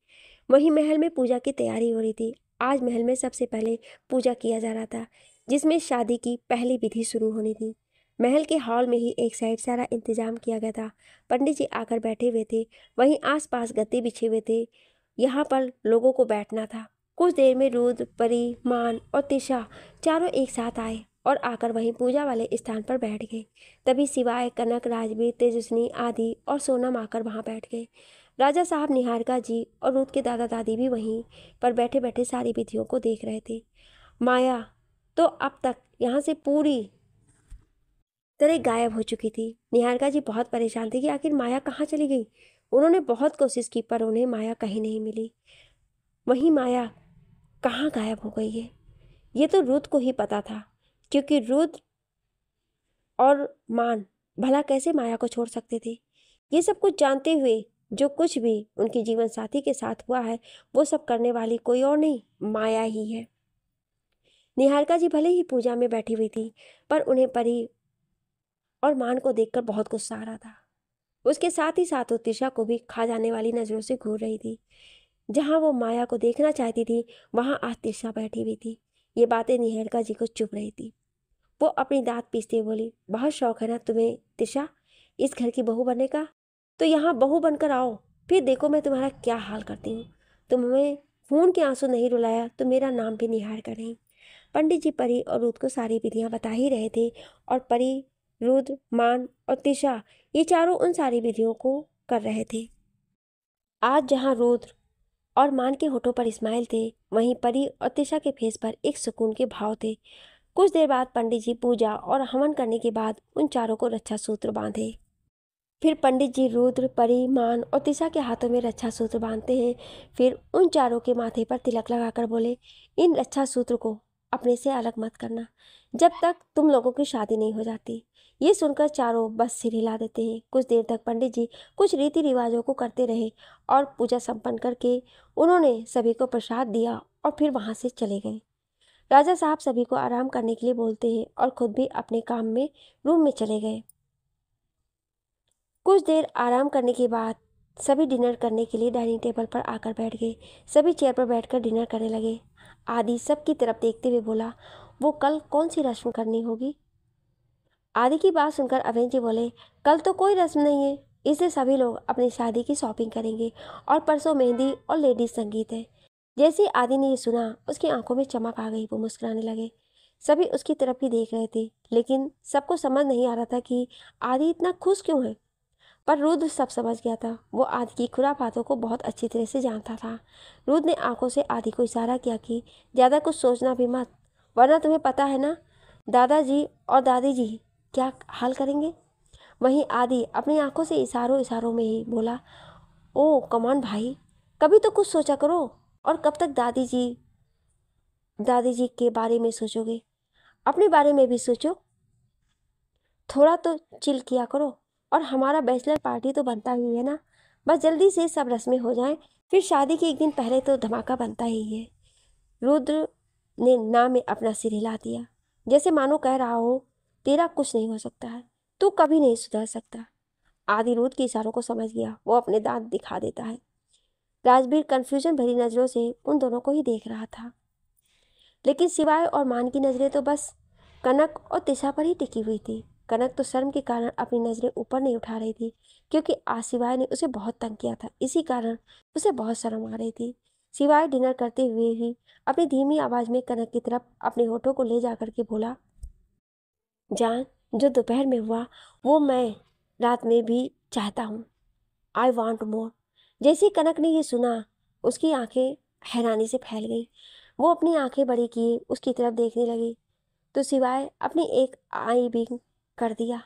वहीं महल में पूजा की तैयारी हो रही थी। आज महल में सबसे पहले पूजा किया जा रहा था, जिसमें शादी की पहली विधि शुरू होनी थी। महल के हॉल में ही एक साइड सारा इंतजाम किया गया था। पंडित जी आकर बैठे हुए थे। वहीं आसपास गद्दे बिछे हुए थे। यहाँ पर लोगों को बैठना था। कुछ देर में रुद्र, परी, मान और तिशा चारों एक साथ आए और आकर वहीं पूजा वाले स्थान पर बैठ गए। तभी सिवाय, कनक, राजवीर, तेजस्विनी आदि और सोनम आकर वहां बैठ गए। राजा साहब, निहारिका जी और रुद्र के दादा दादी भी वहीं पर बैठे बैठे सारी विधियों को देख रहे थे। माया तो अब तक यहाँ से पूरी तरह गायब हो चुकी थी। निहारिका जी बहुत परेशान थी कि आखिर माया कहाँ चली गई। उन्होंने बहुत कोशिश की पर उन्हें माया कहीं नहीं मिली। वहीं माया कहाँ गायब हो गई है, ये तो रुद्र को ही पता था, क्योंकि रुद्र और मान भला कैसे माया को छोड़ सकते थे। ये सब कुछ जानते हुए जो कुछ भी उनके जीवन साथी के साथ हुआ है वो सब करने वाली कोई और नहीं, माया ही है। निहारिका जी भले ही पूजा में बैठी हुई थी पर उन्हें परी और मान को देखकर बहुत गुस्सा आ रहा था। उसके साथ ही साथ वो तिशा को भी खा जाने वाली नजरों से घूर रही थी। जहां वो माया को देखना चाहती थी वहां आज तिशा बैठी हुई थी। ये बातें निहारिका जी को चुभ रही थी। वो अपनी दांत पीसते बोली, बहुत शौक है ना तुम्हें तिशा इस घर की बहू बनने का? तो यहाँ बहू बनकर आओ, फिर देखो मैं तुम्हारा क्या हाल करती हूँ। तुम्हें खून के आंसू नहीं रुलाया तो मेरा नाम भी निहारिका नहीं। पंडित जी परी और रुद्र को सारी विधियां बता ही रहे थे और परी, रुद्र, मान और तिशा ये चारों उन सारी विधियों को कर रहे थे। आज जहाँ रुद्र और मान के होठों पर स्माइल थे, वहीं परी और तिशा के फेस पर एक सुकून के भाव थे। कुछ देर बाद पंडित जी पूजा और हवन करने के बाद उन चारों को रक्षा सूत्र बांधे। फिर पंडित जी रुद्र, परी, मान और तिशा के हाथों में रक्षा सूत्र बांधते हैं। फिर उन चारों के माथे पर तिलक लगाकर बोले, इन रक्षा सूत्र को अपने से अलग मत करना जब तक तुम लोगों की शादी नहीं हो जाती। ये सुनकर चारों बस सिर हिला देते हैं। कुछ देर तक पंडित जी कुछ रीति रिवाजों को करते रहे और पूजा संपन्न करके उन्होंने सभी को प्रसाद दिया और फिर वहां से चले गए। राजा साहब सभी को आराम करने के लिए बोलते हैं और खुद भी अपने काम में रूम में चले गए। कुछ देर आराम करने के बाद सभी डिनर करने के लिए डाइनिंग टेबल पर आकर बैठ गए। सभी चेयर पर बैठकर डिनर करने लगे। आदि सबकी तरफ देखते हुए बोला, वो कल कौन सी रस्म करनी होगी? आदि की बात सुनकर अवेन जी बोले, कल तो कोई रस्म नहीं है, इससे सभी लोग अपनी शादी की शॉपिंग करेंगे और परसों मेहंदी और लेडीज संगीत है। जैसे ही आदि ने ये सुना उसकी आंखों में चमक आ गई। वो मुस्कुराने लगे। सभी उसकी तरफ ही देख रहे थे, लेकिन सबको समझ नहीं आ रहा था कि आदि इतना खुश क्यों है। पर रुद्र सब समझ गया था। वो आदि की खुराफातों को बहुत अच्छी तरह से जानता था। रुद्र ने आंखों से आदि को इशारा किया कि ज़्यादा कुछ सोचना भी मत, वरना तुम्हें पता है ना दादाजी और दादी जी क्या हाल करेंगे। वहीं आदि अपनी आंखों से इशारों इशारों में ही बोला, ओ कमान भाई, कभी तो कुछ सोचा करो। और कब तक दादी जी के बारे में सोचोगे? अपने बारे में भी सोचो, थोड़ा तो चिल किया करो। और हमारा बैचलर पार्टी तो बनता ही है ना, बस जल्दी से सब रस्में हो जाएं, फिर शादी के एक दिन पहले तो धमाका बनता ही है। रुद्र ने ना में अपना सिर हिला दिया, जैसे मानो कह रहा हो, तेरा कुछ नहीं हो सकता है, तू कभी नहीं सुधर सकता। आदि रुद्र के इशारों को समझ गया, वो अपने दांत दिखा देता है। राजवीर कंफ्यूजन भरी नजरों से उन दोनों को ही देख रहा था, लेकिन सिवाय और मान की नजरें तो बस कनक और तिशा पर ही टिकी हुई थी। कनक तो शर्म के कारण अपनी नजरें ऊपर नहीं उठा रही थी, क्योंकि आज सिवाय ने उसे बहुत तंग किया था, इसी कारण उसे बहुत शर्म आ रही थी। सिवाय डिनर करते हुए ही अपनी धीमी आवाज में कनक की तरफ अपने होठों को ले जाकर के बोला, जान, जो दोपहर में हुआ वो मैं रात में भी चाहता हूँ। I want more. जैसे ही कनक ने ये सुना, उसकी आंखें हैरानी से फैल गई। वो अपनी आंखें बड़ी किए उसकी तरफ देखने लगी, तो सिवाय अपनी एक आई भी कर दिया।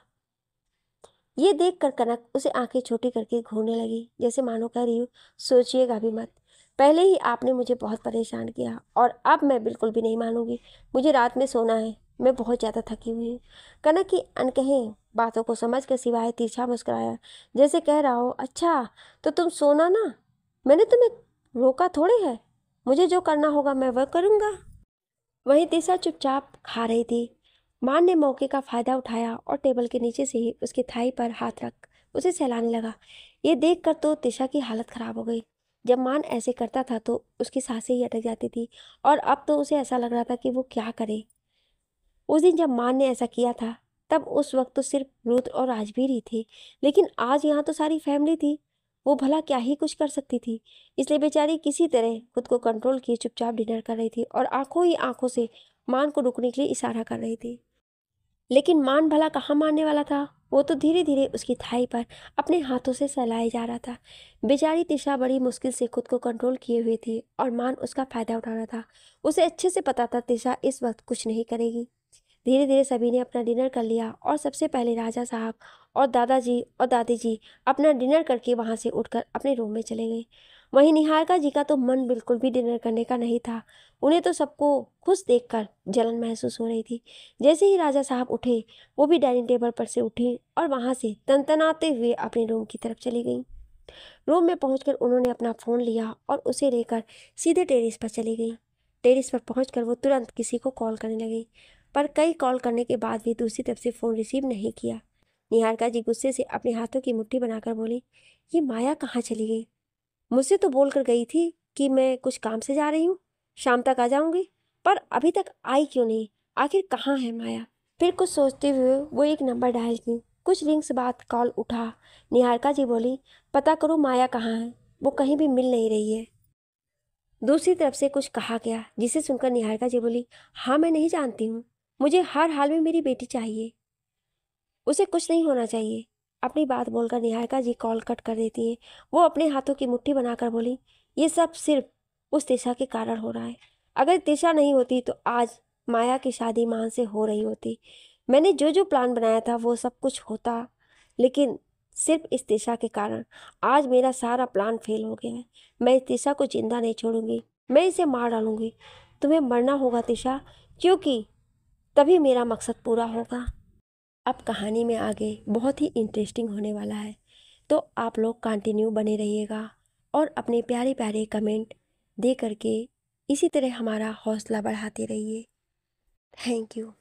ये देखकर कनक उसे आंखें छोटी करके घूरने लगी, जैसे मानो कह रही हो, सोचिएगा भी मत। पहले ही आपने मुझे बहुत परेशान किया और अब मैं बिल्कुल भी नहीं मानूंगी। मुझे रात में सोना है, मैं बहुत ज़्यादा थकी हुई हूँ। कनक की अनकही बातों को समझ कर सिवाय तिरछा मुस्कुराया, जैसे कह रहा हो, अच्छा तो तुम सोना ना, मैंने तुम्हें रोका थोड़े है, मुझे जो करना होगा मैं वह करूँगा। वहीं तिशा चुपचाप खा रही थी। मान ने मौके का फायदा उठाया और टेबल के नीचे से ही उसकी थाई पर हाथ रख उसे सहलाने लगा। ये देखकर तो तिशा की हालत खराब हो गई। जब मान ऐसे करता था तो उसकी सांसें ही अटक जाती थी, और अब तो उसे ऐसा लग रहा था कि वो क्या करे। उस दिन जब मान ने ऐसा किया था, तब उस वक्त तो सिर्फ रुद्र और राजवीर ही थे, लेकिन आज यहाँ तो सारी फैमिली थी। वो भला क्या ही कुछ कर सकती थी। इसलिए बेचारी किसी तरह खुद को कंट्रोल किए चुपचाप डिनर कर रही थी और आंखों ही आंखों से मान को रुकने के लिए इशारा कर रही थी। लेकिन मान भला कहाँ मानने वाला था। वो तो धीरे धीरे उसकी थाई पर अपने हाथों से सहलाए जा रहा था। बेचारी तिशा बड़ी मुश्किल से खुद को कंट्रोल किए हुए थी और मान उसका फायदा उठा रहा था। उसे अच्छे से पता था तिशा इस वक्त कुछ नहीं करेगी। धीरे धीरे सभी ने अपना डिनर कर लिया और सबसे पहले राजा साहब और दादाजी और दादी जी अपना डिनर करके वहाँ से उठकर अपने रूम में चले गए। वहीं निहारिका जी का तो मन बिल्कुल भी डिनर करने का नहीं था। उन्हें तो सबको खुश देखकर जलन महसूस हो रही थी। जैसे ही राजा साहब उठे, वो भी डाइनिंग टेबल पर से उठी और वहाँ से तनतनाते हुए अपने रूम की तरफ चली गई। रूम में पहुंचकर उन्होंने अपना फ़ोन लिया और उसे लेकर सीधे टेरेस पर चली गई। टेरेस पर पहुंचकर वो तुरंत किसी को कॉल करने लगी, पर कई कॉल करने के बाद भी दूसरी तरफ से फ़ोन रिसीव नहीं किया। निहारिका जी गुस्से से अपने हाथों की मुट्ठी बनाकर बोली, ये माया कहाँ चली गई? मुझसे तो बोल कर गई थी कि मैं कुछ काम से जा रही हूँ, शाम तक आ जाऊंगी, पर अभी तक आई क्यों नहीं? आखिर कहाँ है माया? फिर कुछ सोचते हुए वो एक नंबर डायल की। कुछ रिंग्स बाद कॉल उठा। निहारिका जी बोली, पता करो माया कहाँ है, वो कहीं भी मिल नहीं रही है। दूसरी तरफ से कुछ कहा गया, जिसे सुनकर निहारिका जी बोली, हाँ मैं नहीं जानती हूँ, मुझे हर हाल में मेरी बेटी चाहिए, उसे कुछ नहीं होना चाहिए। अपनी बात बोलकर निहारिका जी कॉल कट कर देती हैं। वो अपने हाथों की मुट्ठी बनाकर बोली, ये सब सिर्फ उस तिशा के कारण हो रहा है। अगर तिशा नहीं होती तो आज माया की शादी मान से हो रही होती। मैंने जो जो प्लान बनाया था वो सब कुछ होता, लेकिन सिर्फ इस तिशा के कारण आज मेरा सारा प्लान फेल हो गया है। मैं इस तिशा को जिंदा नहीं छोड़ूंगी, मैं इसे मार डालूंगी। तुम्हें मरना होगा तिशा, क्योंकि तभी मेरा मकसद पूरा होगा। अब कहानी में आगे बहुत ही इंटरेस्टिंग होने वाला है, तो आप लोग कंटिन्यू बने रहिएगा और अपने प्यारे प्यारे कमेंट दे करके इसी तरह हमारा हौसला बढ़ाते रहिए। Thank you.